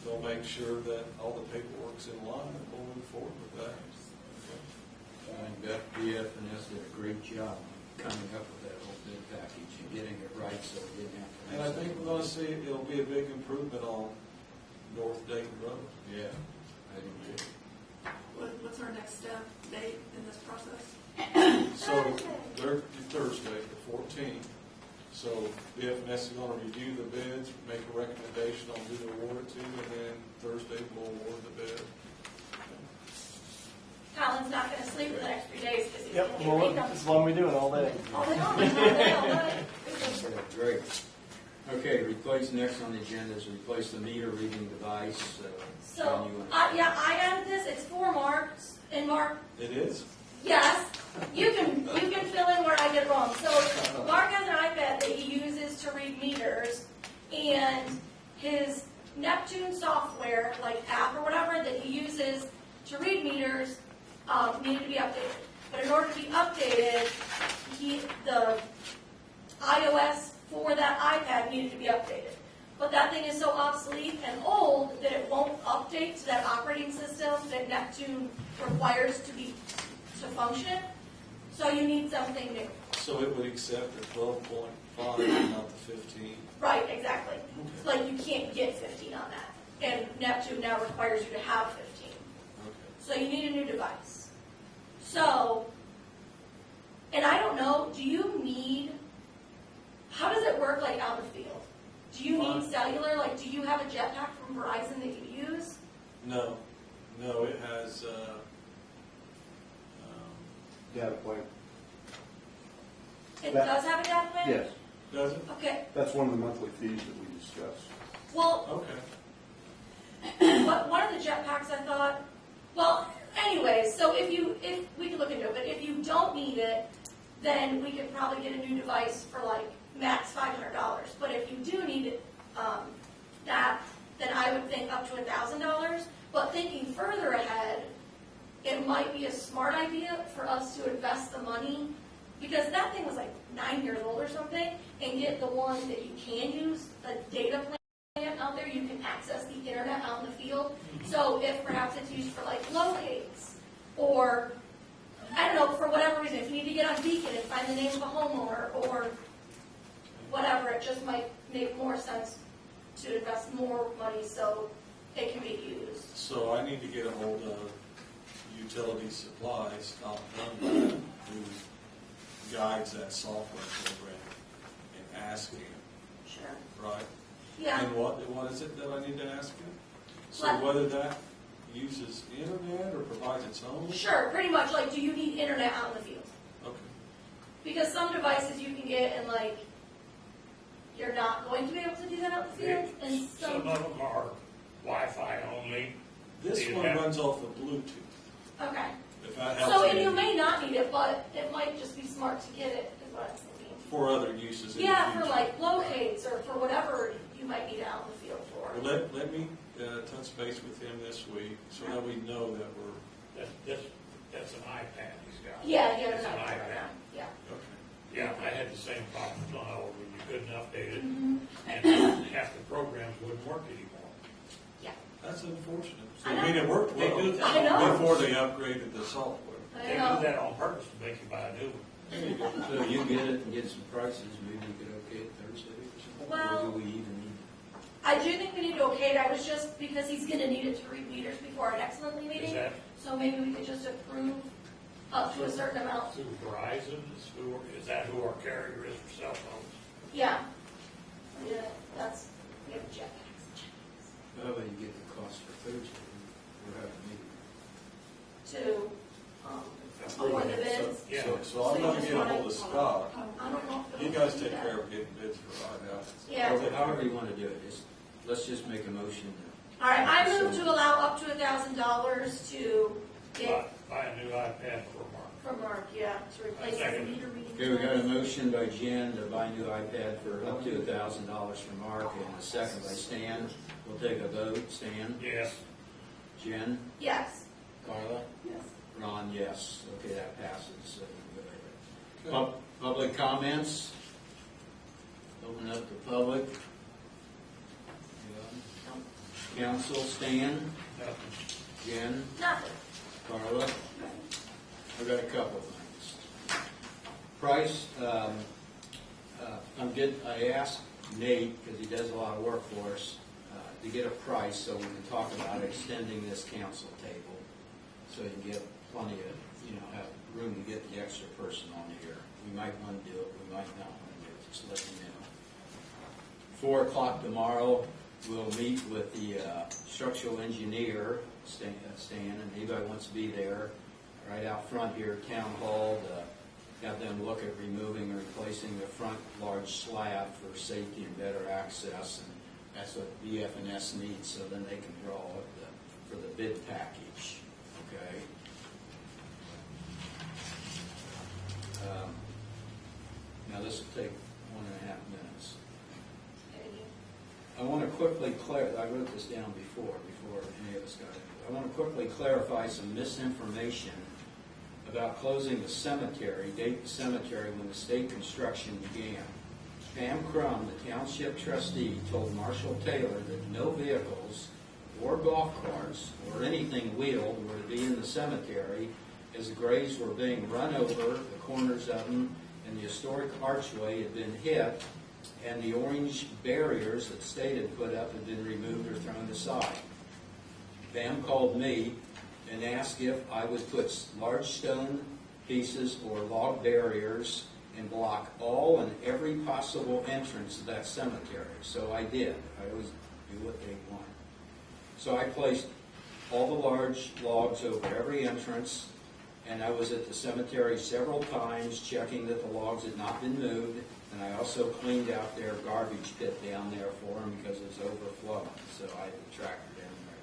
They'll make sure that all the paperwork's in line and we'll move forward with that. I think Beth, BF&S did a great job coming up with that whole bid package and getting it right so we didn't have to. And I think we're gonna see, it'll be a big improvement on North Dayton Road. Yeah, I do too. What's our next step, date in this process? So, they're Thursday, the 14th. So, BF&S is gonna review the bids, make a recommendation on who to award it to, and then Thursday we'll award the bid. Colin's not gonna sleep for the next 3 days because he's Yep, gonna get well, makeup. that's what we doing all day. All day long, all day, all day. Yeah, great. Okay, replace, next on the agenda is replace the meter reading device. So, John, you wanna- yeah, I added this, it's for Mark, and Mark, It is? yes, you can fill in where I get wrong. So, Mark has an iPad that he uses to read meters, and his Neptune software, like app or whatever, that he uses to read meters, needed to be updated. But in order to be updated, the iOS for that iPad needed to be updated. But that thing is so obsolete and old that it won't update to that operating system that Neptune requires to function. So you need something new. So it would accept the 12.5, not the 15? Right, exactly. It's like you can't get 15 on that. And Neptune now requires you to have 15. Okay. So you need a new device. So, and I don't know, do you need, how does it work like out in the field? Do you need cellular? Like, do you have a jetpack from Verizon that you use? No, it has, Data plan. It That- does have a data plan? Yes, does it? Okay, that's one of the monthly fees that we discussed. well, Okay. one of the jetpacks I thought, well, anyways, so if we could look into it, but if you don't need it, then we could probably get a new device for like max $500. But if you do need it, that, then I would think up to $1,000. But thinking further ahead, it might be a smart idea for us to invest the money, because that thing was like 9 years old or something, and get the one that you can use, a data plan out there, you can access the internet out in the field. So if perhaps it's used for like locates, or, I don't know, for whatever reason, if you need to get on Beacon and find the name of a homeowner, or whatever, it just might make more sense to invest more money so it can be used. So I need to get a hold of Utility Supplies, Tom Dunbar, who guides that software program, and ask him, Sure. right? Yeah, And what is it that I need to ask him? So What? whether that uses internet or provides its own? sure, pretty much, like, do you need internet out in the field? Okay. Because some devices you can get and like, you're not going to be able to do that out in the field, and Some of them are Wi-Fi only. This You one have- runs off of Bluetooth, okay. if that helps. So, and any- you may not need it, but it might just be smart to get it, is what I'm thinking. For other uses in the Yeah, future. for like locates, or for whatever you might need it out in the field for. Well, let me touch base with him this week, so that we know that we're, That's an iPad he's got. Yeah, yeah, It's an no, iPad. yeah. okay. Yeah, I had the same problem with my old one, you couldn't update it, Mhm. and half the programs wouldn't work anymore. That's unfortunate. So, I know. I mean, it worked They well do that. I know. before they upgraded the software. I They do know. that on purpose to make you buy a new one. So you get it and get some prices, maybe we could okay it Thursday or something? Well- Or do we even need I do think we need to okay it, I was just, because he's gonna need it to read meters before our next monthly Is meeting, that so maybe we could just approve up to a certain amount. through Verizon, is that who our carrier is for cell phones? Yeah. Yeah, that's, we have jetpacks. How about you get the cost for Thursday? We're having a meeting. To, award the bids. Yeah. So I'm gonna get a hold of Scott. I don't know. if You it'll guys do take that. care of getting bids for right now. Yeah. Well, however you want to do it, let's just make a motion. All right, I move to allow up to $1,000 to get Buy a new iPad for Mark. from Mark, yeah, to replace the Second. meter reading. Okay, we got a motion by Jen to buy a new iPad for up to $1,000 from Mark, and a second by Stan. We'll take a vote. Stan? Yes. Jen? Yes. Carla? Yes. Ron, yes. Okay, that passes. So, Okay. Public comments? Open up the public. Council, Stan? Nothing. Jen? Nothing. Carla? I've got a couple of things. Price, I asked Nate, because he does a lot of work for us, to get a price so we can talk about extending this council table, so you can get plenty of, have room to get the extra person on here. We might want to do it, we might not want to do it, just let me know. 4 o'clock tomorrow, we'll meet with the structural engineer, Stan, and anybody wants to be there, right out front here at Town Hall, to have them look at removing or replacing the front large slab for safety and better access, and that's what BF&S needs, so then they can draw up for the bid package, okay? Now this will take 1.5 minutes. I want to quickly I wrote this down before any of us got into it. I want to quickly clarify some misinformation about closing the cemetery, Dayton Cemetery, when the state construction began. Pam Crum, the township trustee, told Marshall Taylor that no vehicles or golf carts or anything wheeled were to be in the cemetery, as the graves were being run over, the corners of them, and the historic archway had been hit, and the orange barriers that state had put up had been removed or thrown aside. Pam called me and asked if I would put large stone pieces or log barriers and block all and every possible entrance to that cemetery. So I did. I always do what they want. So I placed all the large logs over every entrance, and I was at the cemetery several times checking that the logs had not been moved, and I also cleaned out their garbage pit down there for them because it was overflowing. So I had the tractor down there.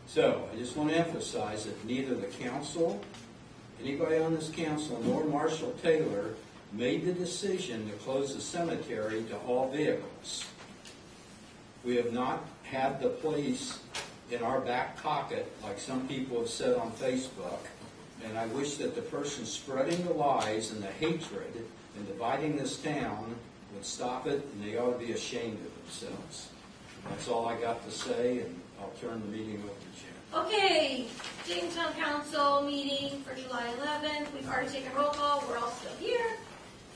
So I just want to emphasize that neither the council, anybody on this council, nor Marshall Taylor made the decision to close the cemetery to all vehicles. We have not had the police in our back pocket, like some people have said on Facebook, and I wish that the person spreading the lies and the hatred and dividing this town would stop it, and they ought to be ashamed of themselves. That's all I got to say, and I'll turn the meeting over to Jim. Okay, Dayton Town Council meeting for July 11th. We've already taken roll call. We're all still here.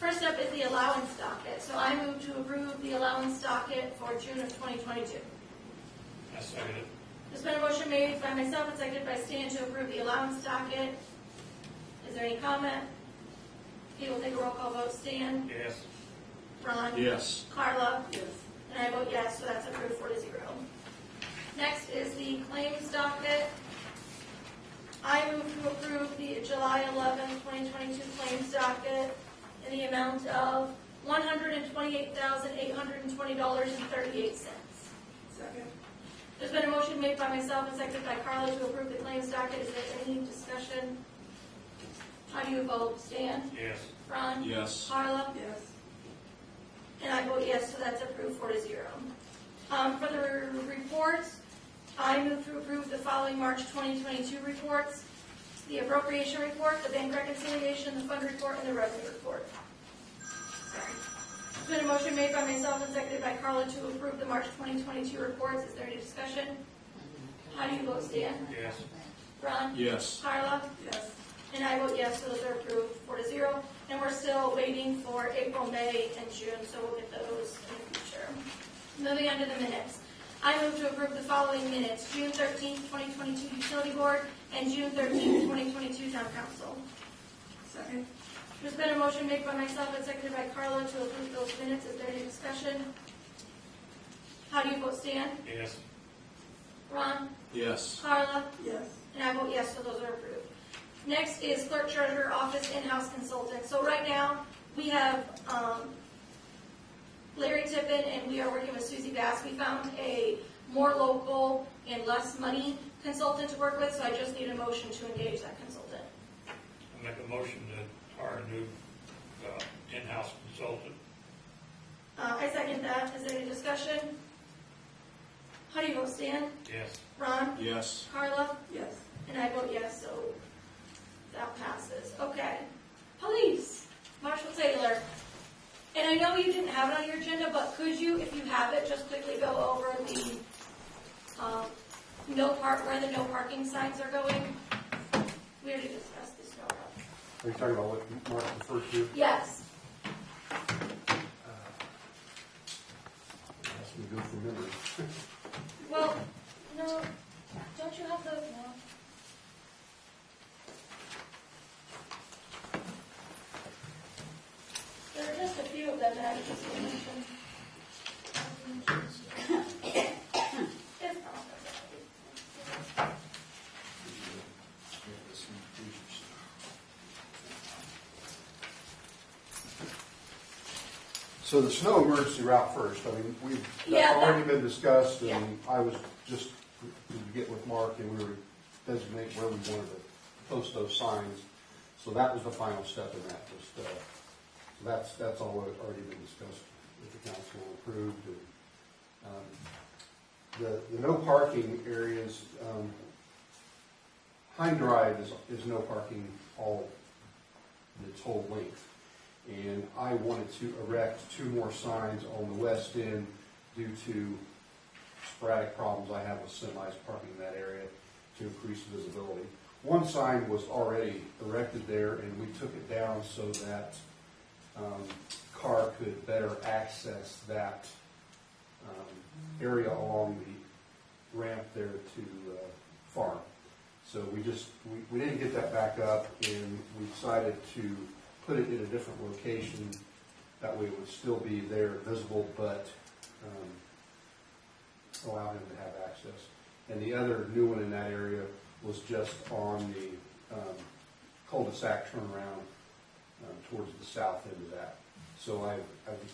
First up is the allowance docket. So I move to approve the allowance docket for June of 2022. I second it. There's been a motion made by myself and seconded by Stan to approve the allowance docket. Is there any comment? Okay, we'll take a roll call vote. Stan? Yes. Ron? Yes. Carla? Yes. And I vote yes, so that's approved 4-0. Next is the claims docket. I move to approve the July 11th, 2022 claims docket in the amount of $128,820.38. Second. There's been a motion made by myself and seconded by Carla to approve the claims docket. Is there any discussion? How do you vote? Stan? Yes. Ron? Yes. Carla? Yes. And I vote yes, so that's approved 4-0. For the reports, I move to approve the following March 2022 reports: the appropriation report, the bank reconciliation, the fund report, and the revenue report. There's been a motion made by myself and seconded by Carla to approve the March 2022 reports. Is there any discussion? How do you vote, Stan? Yes. Ron? Yes. Carla? Yes. And I vote yes, so those are approved 4-0. And we're still waiting for April, May, and June, so we'll get those in the future. Moving on to the minutes. I move to approve the following minutes: June 13th, 2022 Utility Board, and June 13th, 2022 Town Council. Second. There's been a motion made by myself and seconded by Carla to approve those minutes. Is there any discussion? How do you vote, Stan? Yes. Ron? Yes. Carla? Yes. And I vote yes, so those are approved. Next is Clerk Treasurer Office in-house consultant. So right now, we have Larry Tippin, and we are working with Susie Bass. We found a more local and less money consultant to work with, so I just need a motion to engage that consultant. I make a motion to hire a new in-house consultant. I second that. Is there any discussion? How do you vote, Stan? Yes. Ron? Yes. Carla? Yes. And I vote yes, so that passes. Okay. Police, Marshall Taylor. And I know you didn't have it on your agenda, but could you, if you have it, just quickly go over the where the no parking signs are going? Are you talking about what Mark referred to? Yes. Ask me to go from memory. Well, no, don't you have the, no? There are just a few of them that I just mentioned. It's not that So the snow emergency route first, I mean, Yeah, that's that- already been discussed, Yeah. and I was just to get with Mark, and we were designating where we wanted to post those signs. So that was the final step in that, just, so that's all already been discussed with the council, approved, and, the no parking areas, Pine Drive is no parking all its whole length. And I wanted to erect 2 more signs on the west end due to sporadic problems I have with semis parking in that area to increase visibility. One sign was already erected there, and we took it down so that car could better access that area along the ramp there to farm. So we didn't get that back up, and we decided to put it in a different location. That way it would still be there visible, but allow him to have access. And the other new one in that area was just on the cul-de-sac turnaround towards the south end of that. So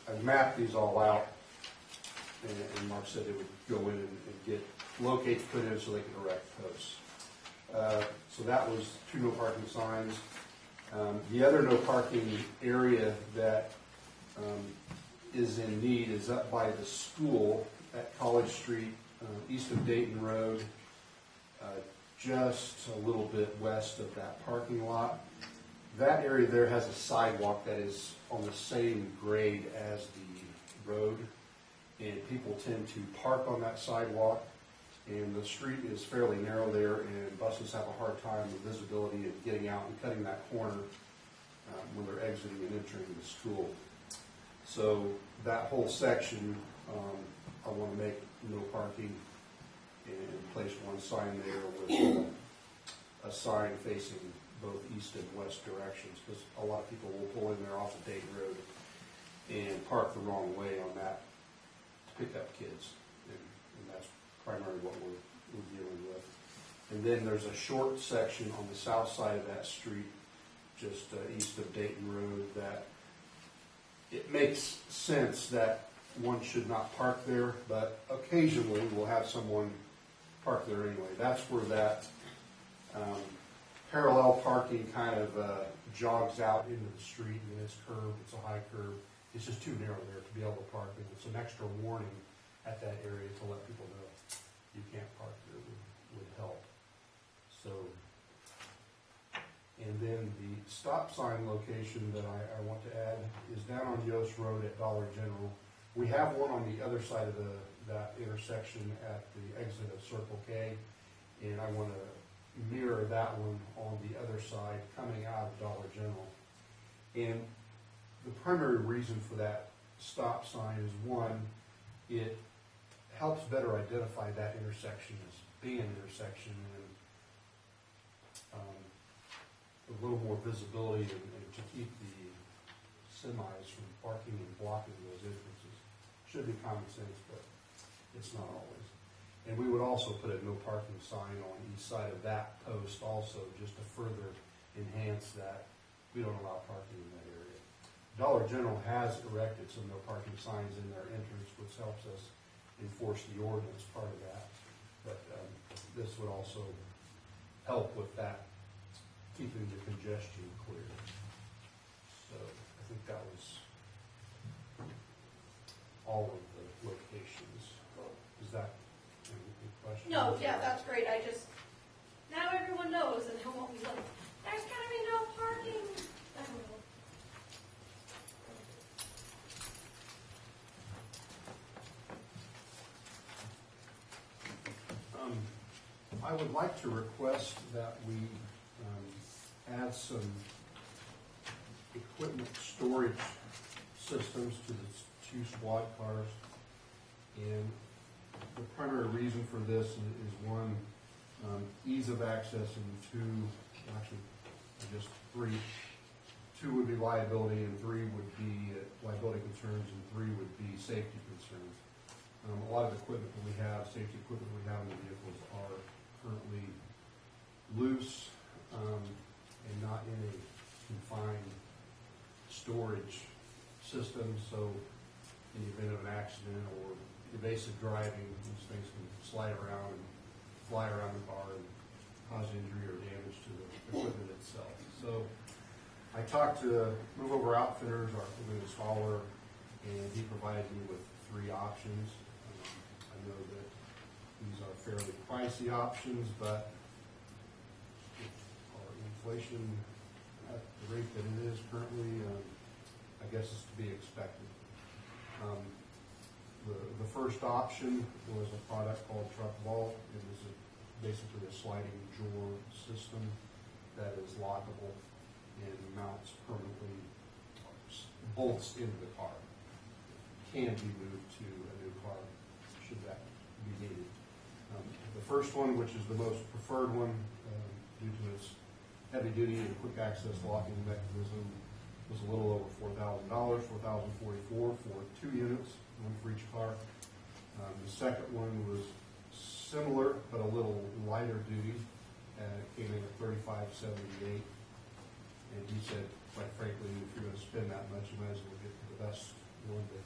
I've mapped these all out, and Mark said they would go in and get locates put in so they can erect posts. So that was 2 no parking signs. The other no parking area that is in need is up by the school at College Street, east of Dayton Road, just a little bit west of that parking lot. That area there has a sidewalk that is on the same grade as the road, and people tend to park on that sidewalk. And the street is fairly narrow there, and buses have a hard time with visibility and getting out and cutting that corner when they're exiting and entering the school. So that whole section, I want to make no parking and place one sign there with a sign facing both east and west directions, because a lot of people will pull in there off of Dayton Road and park the wrong way on that to pick up kids. And that's primarily what we're dealing with. And then there's a short section on the south side of that street, just east of Dayton Road, that it makes sense that one should not park there, but occasionally we'll have someone park there anyway. That's where that parallel parking kind of jogs out into the street, and it's curved, it's a high curve. It's just too narrow there to be able to park, and it's an extra warning at that area to let people know you can't park there would help. So, and then the stop sign location that I want to add is down on Yost Road at Dollar General. We have one on the other side of that intersection at the exit of Circle K, and I want to mirror that one on the other side coming out of Dollar General. And the primary reason for that stop sign is, one, it helps better identify that intersection as being an intersection, and a little more visibility, and to keep the semis from parking and blocking those entrances. Should be common sense, but it's not always. And we would also put a no parking sign on each side of that post also, just to further enhance that we don't allow parking in that area. Dollar General has erected some no parking signs in their entrance, which helps us enforce the ordinance part of that. But this would also help with that, keeping the congestion clear. So I think that was all of the locations. Is that any questions? No, yeah, that's great, I just, now everyone knows, and it won't be like, there's gonna be no parking. I don't know. I would like to request that we add some equipment storage systems to the two squad cars. And the primary reason for this is one, ease of access, and two, actually, I guess three. Two would be liability, and three would be liability concerns, and three would be safety concerns. A lot of equipment that we have, safety equipment we have in the vehicles are currently loose and not in a confined storage system, so in the event of an accident or evasive driving, these things can slide around and fly around the car and cause injury or damage to the equipment itself. So I talked to Move Over Outfitters, our equipment installer, and he provided me with three options. I know that these are fairly pricey options, but with our inflation at the rate that it is currently, I guess it's to be expected. The first option was a product called Truck Vault. It was basically a sliding drawer system that is lockable and mounts permanently, bolts into the car. Can be moved to a new car should that be needed. The first one, which is the most preferred one due to its heavy duty and quick access locking mechanism, was a little over $4,000, $4,044 for 2 units, one for each car. The second one was similar but a little lighter duty. It came in at $3,578. And he said, quite frankly, if you're going to spend that much, you might as well get the best one that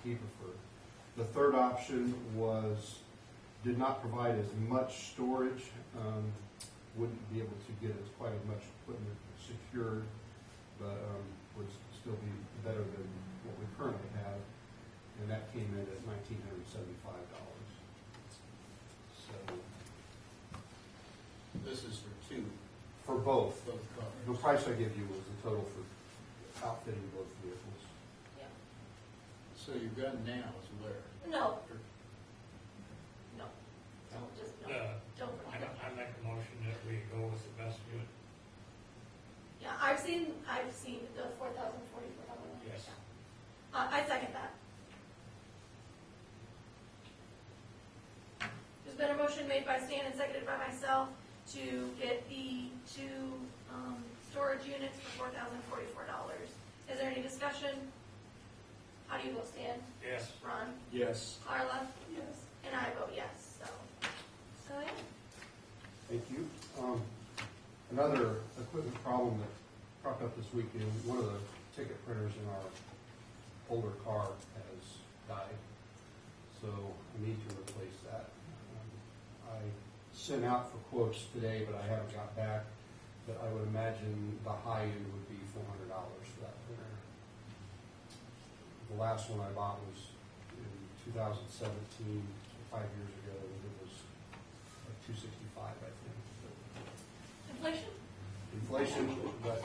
he preferred. The third option did not provide as much storage, wouldn't be able to get as quite as much equipment secured, but would still be better than what we currently have, and that came in at $1,975. So This is for two, for both. both The cars. price I give you was the total for outfitting both vehicles. So your gun now is where? No, no, Oh, just no, don't. I make a motion that we go with the best unit. Yeah, I've seen the $4,044. Yes. I second that. There's been a motion made by Stan and seconded by myself to get the two storage units for $4,044. Is there any discussion? How do you vote, Stan? Yes. Ron? Yes. Carla? Yes. And I vote yes, so yeah. Thank you. Another equipment problem that cropped up this weekend, one of the ticket printers in our older car has died, so I need to replace that. I sent out for quotes today, but I haven't got back, but I would imagine the high end would be $400 for that printer. The last one I bought was in 2017, 5 years ago, and it was like $265, I think. Inflation? Inflation, but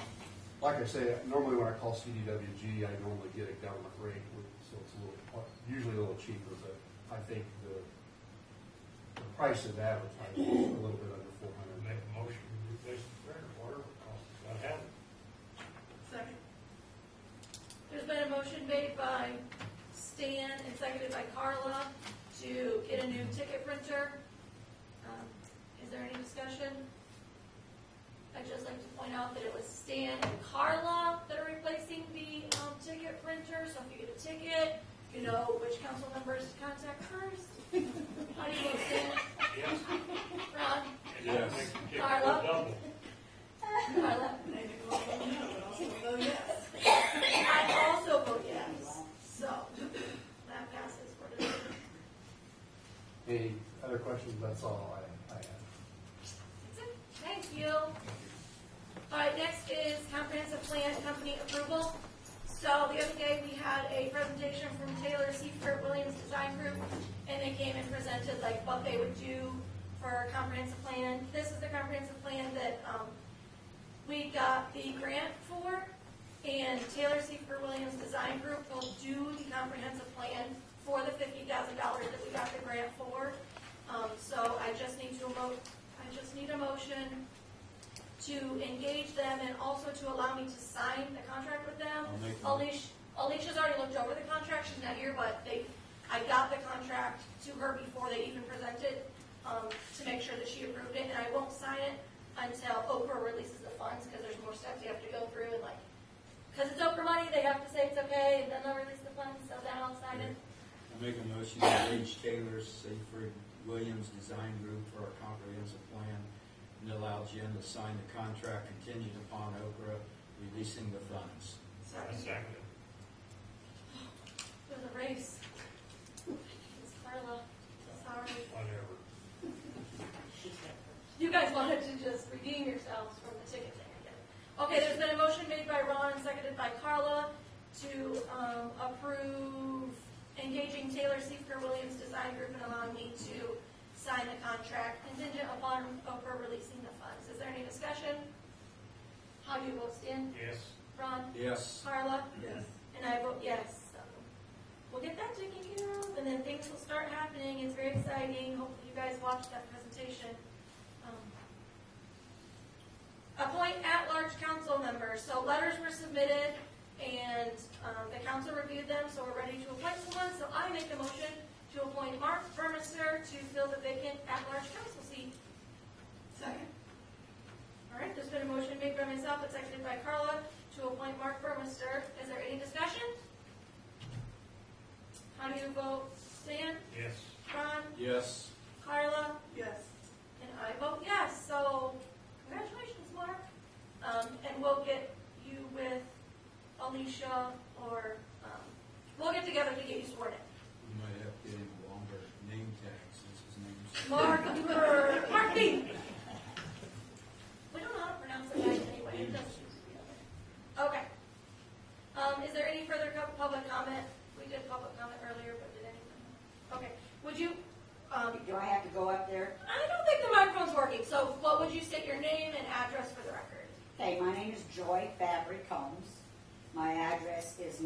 like I say, normally when I call CDWG, I normally get a government rate, so it's usually a little cheaper, but I think the price is advertised is a little bit under Make $400. a motion to replace the printer, whatever it costs. What happened? Second. There's been a motion made by Stan and seconded by Carla to get a new ticket printer. Is there any discussion? I'd just like to point out that it was Stan and Carla that are replacing the ticket printer, so if you get a ticket, you know which council members to contact first. How do you vote, Stan? Yes. Ron? And that makes the ticket Carla? double. Carla? Maybe we'll vote no, but also vote yes. I also vote yes, so that passes for today. Any other questions? That's all I have. That's it. Thank you. All right, next is comprehensive plan company approval. So the other day, we had a presentation from Taylor Seifert Williams Design Group, and they came and presented like what they would do for a comprehensive plan. This is the comprehensive plan that we got the grant for, and Taylor Seifert Williams Design Group will do the comprehensive plan for the $50,000 that we got the grant for. So I just need a motion to engage them and also to allow me to sign the contract with them. I'll make the- Alicia's already looked over the contract, she's not here, but I got the contract to her before they even presented, to make sure that she approved it, and I won't sign it until Oprah releases the funds, because there's more steps you have to go through, and like, because it's Oprah money, they have to say it's okay, and then they'll release the funds, so then I'll sign it. I make a motion to engage Taylor Seyfried Williams Design Group for our comprehensive plan and allow Jim to sign the contract contingent upon Oprah releasing the funds. I second it. It was a race. It's Carla, sorry. Whatever. You guys wanted to just redeem yourselves from the ticket thing again. Okay, there's been a motion made by Ron and seconded by Carla to approve engaging Taylor Seyfried Williams Design Group and allowing me to sign the contract contingent upon Oprah releasing the funds. Is there any discussion? How do you vote, Stan? Yes. Ron? Yes. Carla? Yes. And I vote yes. So we'll get that taken care of, and then things will start happening. It's very exciting. Hopefully you guys watched that presentation. Appoint at-large council members. So letters were submitted, and the council reviewed them, so we're ready to appoint someone. So I make a motion to appoint Mark Burmester to fill the vacant at-large council seat. Second. All right, there's been a motion made by myself, but seconded by Carla, to appoint Mark Burmester. Is there any discussion? How do you vote, Stan? Yes. Ron? Yes. Carla? Yes. And I vote yes, so congratulations, Mark. And we'll get you with Alicia, or, we'll get together to get you sworn in. We might have to get him a longer name tag since his name's. Mark B. We don't know how to pronounce it right anyway, it doesn't seem to be okay. Okay. Is there any further public comment? We did public comment earlier, but did anything? Okay, would you, Do I have to go up there? I don't think the microphone's working, so what would you state your name and address for the record? Okay, my name is Joy Fabry Combs. My address is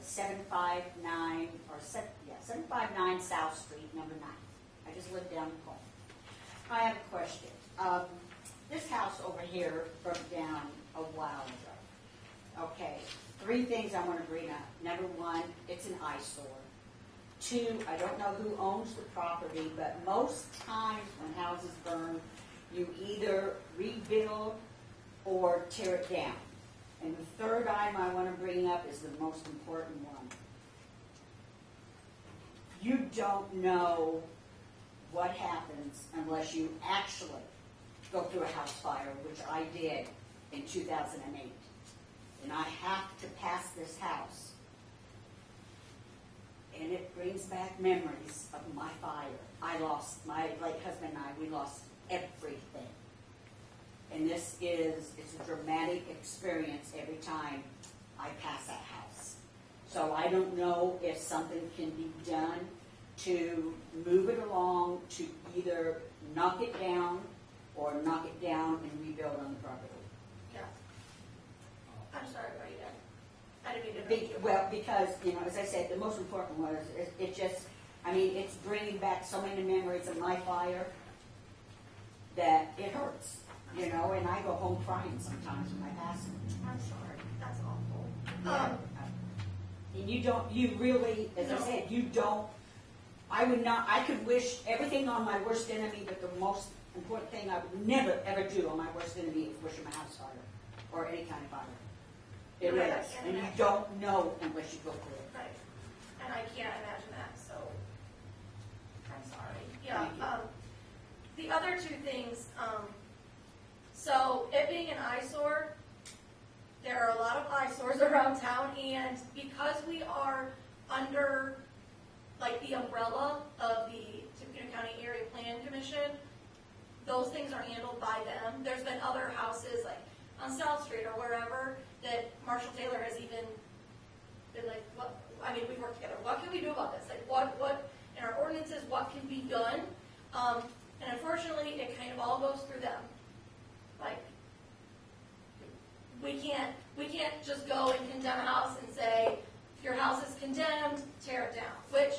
759 South Street, number 9. I just live down the corner. I have a question. This house over here broke down a while ago. Okay, 3 things I want to bring up. Number 1, it's an eyesore. 2, I don't know who owns the property, but most times when houses burn, you either rebuild or tear it down. And the 3rd item I want to bring up is the most important one. You don't know what happens unless you actually go through a house fire, which I did in 2008. And I have to pass this house. And it brings back memories of my fire. I lost, my late husband and I, we lost everything. And it's a dramatic experience every time I pass that house. So I don't know if something can be done to move it along, to either knock it down or knock it down and rebuild on the property. Yeah. I'm sorry about you, Dad. I didn't mean to interrupt you. Well, because, as I said, the most important was, it just, it's bringing back so many memories of my fire that it hurts, and I go home crying sometimes when I pass it. I'm sorry. That's awful. And you really, as I said, I could wish everything on my worst enemy, but the most important thing I would never, ever do on my worst enemy is wish him a house fire, or any kind of fire. It Right, is, and you don't know unless you go through it. Right. And I can't imagine that, so I'm sorry. Yeah. Thank The other 2 things, so it being an eyesore, there are a lot of eyesores around town, and because we are under the umbrella of the Tippecanoe County Area Plan Commission, those things are handled by them. There's been other houses on South Street or wherever that Marshall Taylor has even been what, we work together. What can we do about this? What in our ordinances, what can be done? And unfortunately, it kind of all goes through them. We can't just go and condemn a house and say, your house is condemned, tear it down, which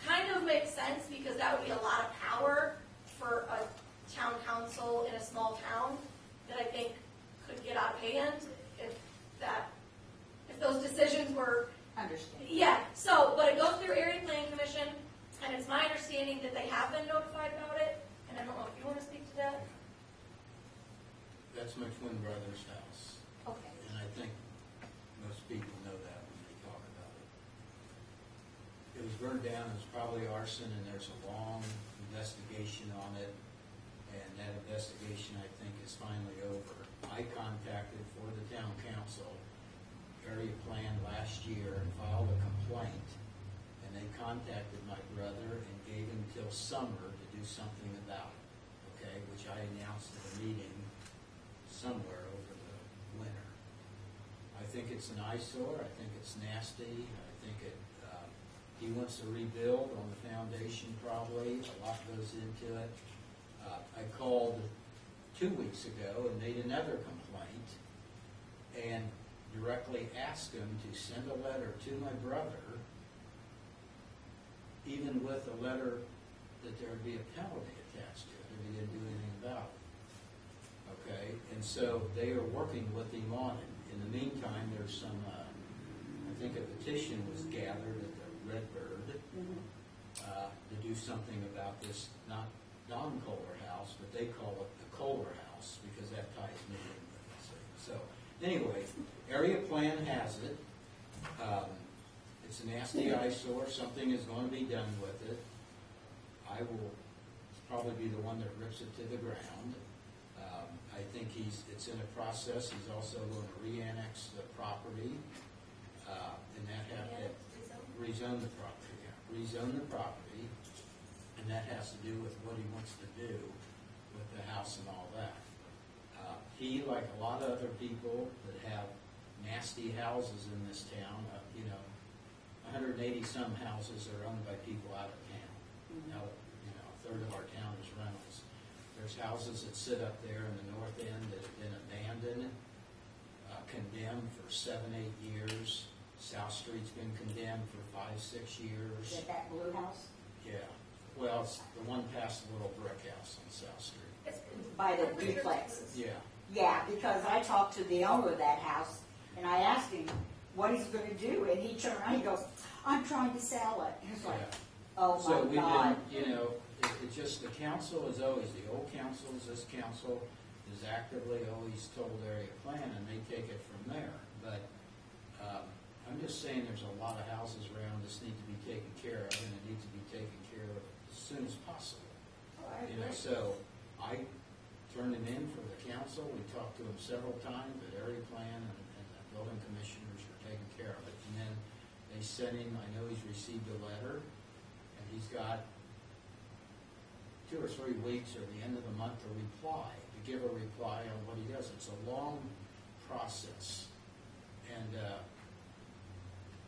kind of makes sense because that would be a lot of power for a town council in a small town hand if those decisions were, Understand. yeah. So, but it goes through Area Planning Commission, and it's my understanding that they have been notified about it, and I don't know if you want to speak to that? That's my twin brother's house, Okay. and I think most people know that when they talk about it. It was burned down, it was probably arson, and there's a long investigation on it, and that investigation, I think, is finally over. I contacted for the town council, area plan last year, and filed a complaint, and they contacted my brother and gave him till summer to do something about it, okay, which I announced at a meeting somewhere over the winter. I think it's an eyesore, I think it's nasty, I think he wants to rebuild on the foundation probably, a lot goes into it. I called 2 weeks ago and made another complaint and directly asked him to send a letter to my brother, even with a letter that there would be a penalty attached to it if he didn't do anything about it. Okay, and so they are working with him on it. In the meantime, there's some, I think a petition was gathered at the Redbird to do something about this, not Don Kohler House, but they call it the Kohler House because that ties me in with it. So anyway, area plan has it. It's a nasty eyesore. Something is going to be done with it. I will probably be the one that rips it to the ground. I think it's in a process. He's also going to re-annex the property, and that rezone the property. Yeah, rezone the property, and that has to do with what he wants to do with the house and all that. He, like a lot of other people that have nasty houses in this town, 180 some houses are owned by people out of town. Now, a third of our town is rentals. There's houses that sit up there in the north end that have been abandoned, condemned for 7, 8 years. South Street's been condemned for 5, 6 years. Is it that blue house? Yeah. Well, it's the one past the little brick house on South Street. It's By the duplexes? Yeah. Yeah, because I talked to the owner of that house, and I asked him what he's gonna do, and he turned around, he goes, I'm trying to sell it. And it's like, Yeah. oh So my we God. didn't, it's just the council is always, the old council, this council is actively always told area plan, and they take it from there. But I'm just saying there's a lot of houses around this need to be taken care of, and it needs to be taken care of as soon as possible. So I turned him in for the council. We talked to him several times, but area plan and the building commissioners are taking care of it. And then they sent him, I know he's received a letter, and he's got 2 or 3 weeks or the end of the month to give a reply on what he does. It's a long process. And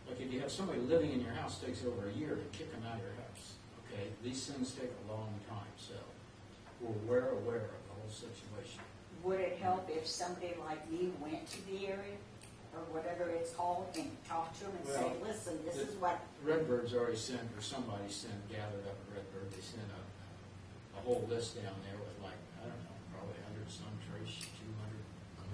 like if you have somebody living in your house, it takes over a year to kick them out of your house. Okay, these things take a long time, so we're aware of the whole situation. Would it help if somebody like me went to the area, or whatever it's called, and talked to them and say, Well, listen, this is what, Redbird's already sent, or somebody gathered up at Redbird, they sent a whole list down there with like, I don't know, probably 100 some trace,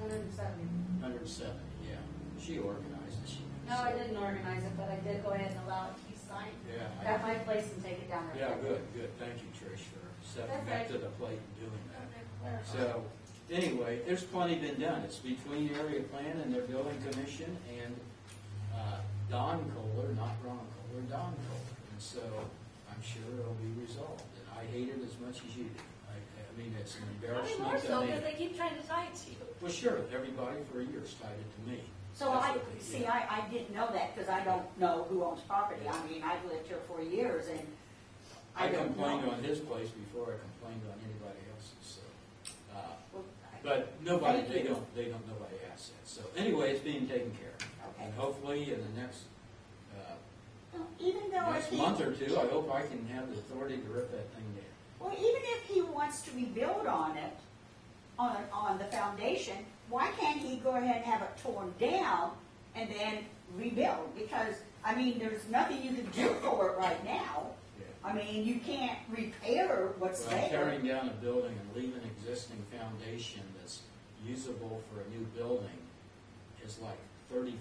200, 170. 170, yeah. She organized it. No, I didn't organize it, but I did go ahead and allow it to be signed Yeah. at my place and take it down there. Yeah, good. Thank you, Trish, for stepping That's up to the plate and doing that. So, anyway, there's plenty been done. It's between area plan and their building commission and Don Kohler, not Ron Kohler, Don Kohler. And so, I'm sure it'll be resolved. And I hate it as much as you do. I mean, it's an probably embarrassment more to so me. because they keep trying to tie it to you. Well, sure, everybody for a year's tied it to me. so That's I, what they see, do. I didn't know that, because I don't know who owns property. I mean, I've lived here for years, and I I don't complained know. on his place before I complained on anybody else's, so. Well, But nobody, Thank you. nobody asks that. So anyway, it's being taken care of. Okay. And hopefully in the next, Even though if next he, month or two, I hope I can have the authority to rip that thing down. well, even if he wants to rebuild on it, on the foundation, why can't he go ahead and have it torn down and then rebuild? Because, I mean, there's nothing you can do for it right now. Yeah. I mean, you can't repair what's Well, there. tearing down a building and leaving existing foundation that's usable for a new building is like 35%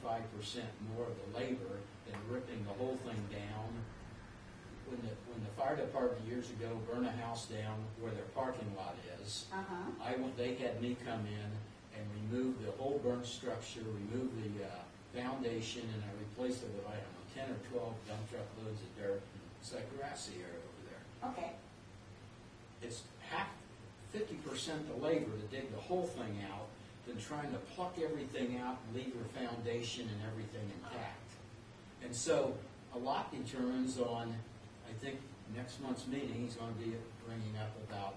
more of the labor than ripping the whole thing down. When the fire department years ago burned a house down where their parking lot is, they had me come in and remove the whole burnt structure, remove the foundation, and I replaced it with, I don't know, 10 or 12 dump truck loads of dirt. It's like grassy area over there. Okay, It's 50% the labor to dig the whole thing out than trying to pluck everything out and leave your foundation and everything intact. And so a lot determines on, I think, next month's meeting, he's going to be bringing up about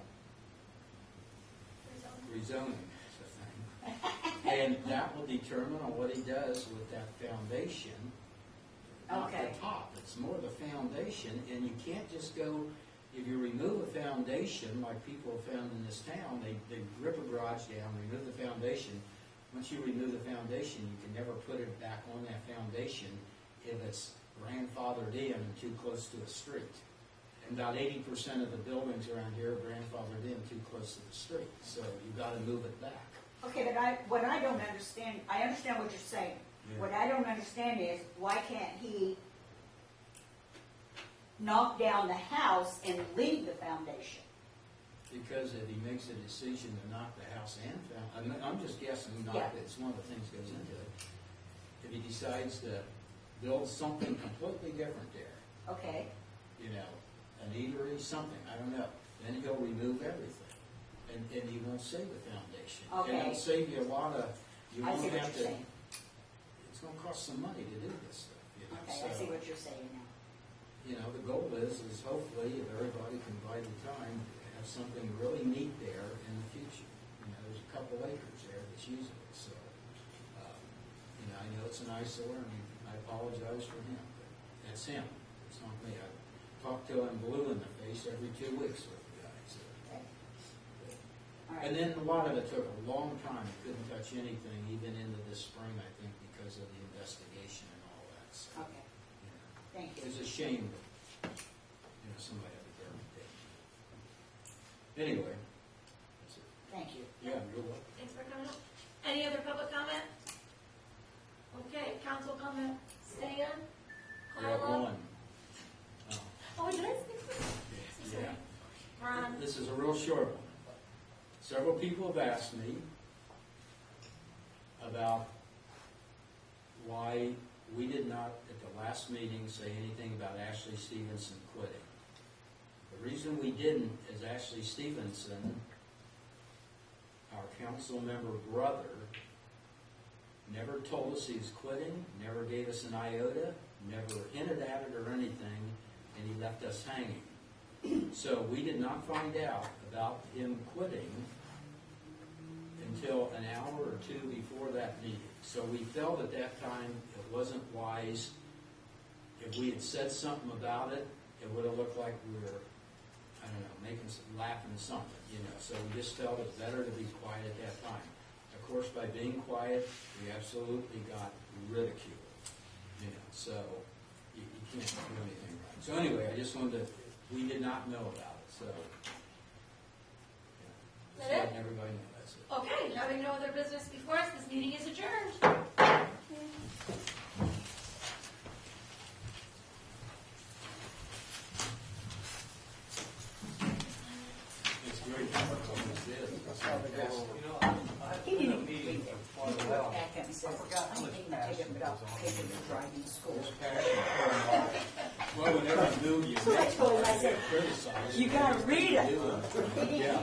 rezoning the thing. And that will determine on what he does with that foundation. Not Okay. the top, it's more the foundation, and you can't just go, if you remove a foundation, like people have found in this town, they rip a garage down, remove the foundation. Once you remove the foundation, you can never put it back on that foundation if it's grandfathered in and too close to a street. And about 80% of the buildings around here are grandfathered in too close to the street, so you've got to move it back. okay, but what I don't understand, I understand what you're saying. Yeah. What I don't understand is, why can't he knock down the house and leave the foundation? Because if he makes a decision to knock the house and I'm just guessing, not Yeah. that it's one of the things goes into it. If he decides to build something completely different there, Okay, you know, an eatery, something, I don't know, then he'll remove everything. And he won't save the foundation. Okay. And it'll save you a lot of, you I won't see what have you're to, saying. it's gonna cost some money to do this stuff, you know, Okay, I see what you're saying now. you know, the goal is hopefully if everybody can buy the time, to have something really neat there in the future. You know, there's a couple acres there that's usable, so, you know, I know it's an eyesore, and I apologize for him, but that's him, it's not me. I talk to him blue in the face every 2 weeks with the guy, so. Okay. All right. And then a lot of it took a long time, couldn't touch anything, even into this spring, I think, because of the investigation and all that, so. Okay, You know. thank you. It's a shame that, you know, somebody had to burn it down. Anyway, that's it. Thank you. Yeah, you're welcome. Thanks for coming up. Any other public comment? Okay, council comment, Stan? You're up Carla? one. Oh, Oh, did I speak first? yeah. Ron? This is a real short one. Several people have asked me about why we did not, at the last meeting, say anything about Ashley Stevenson quitting. The reason we didn't is Ashley Stevenson, our council member brother, never told us he was quitting, never gave us an iota, never hinted at it or anything, and he left us hanging. So we did not find out about him quitting until an hour or two before that meeting. So we felt at that time it wasn't wise. If we had said something about it, it would have looked like we were, I don't know, laughing at something, you know. So we just felt it better to be quiet at that time. Of course, by being quiet, we absolutely got ridiculed, you know. So you can't do anything right. So anyway, I just wanted to, we did not know about it, so. Yeah. Just That it? letting everybody know that's it. Okay, having no other business before us, this meeting is adjourned. It's great. That's all this is. He didn't read it. He looked back at me and said, I'm thinking of taking it up, taking it to driving school. There's passion. Well, whenever you do, you So I told him, I said, get criticized. you gotta read it. Yeah.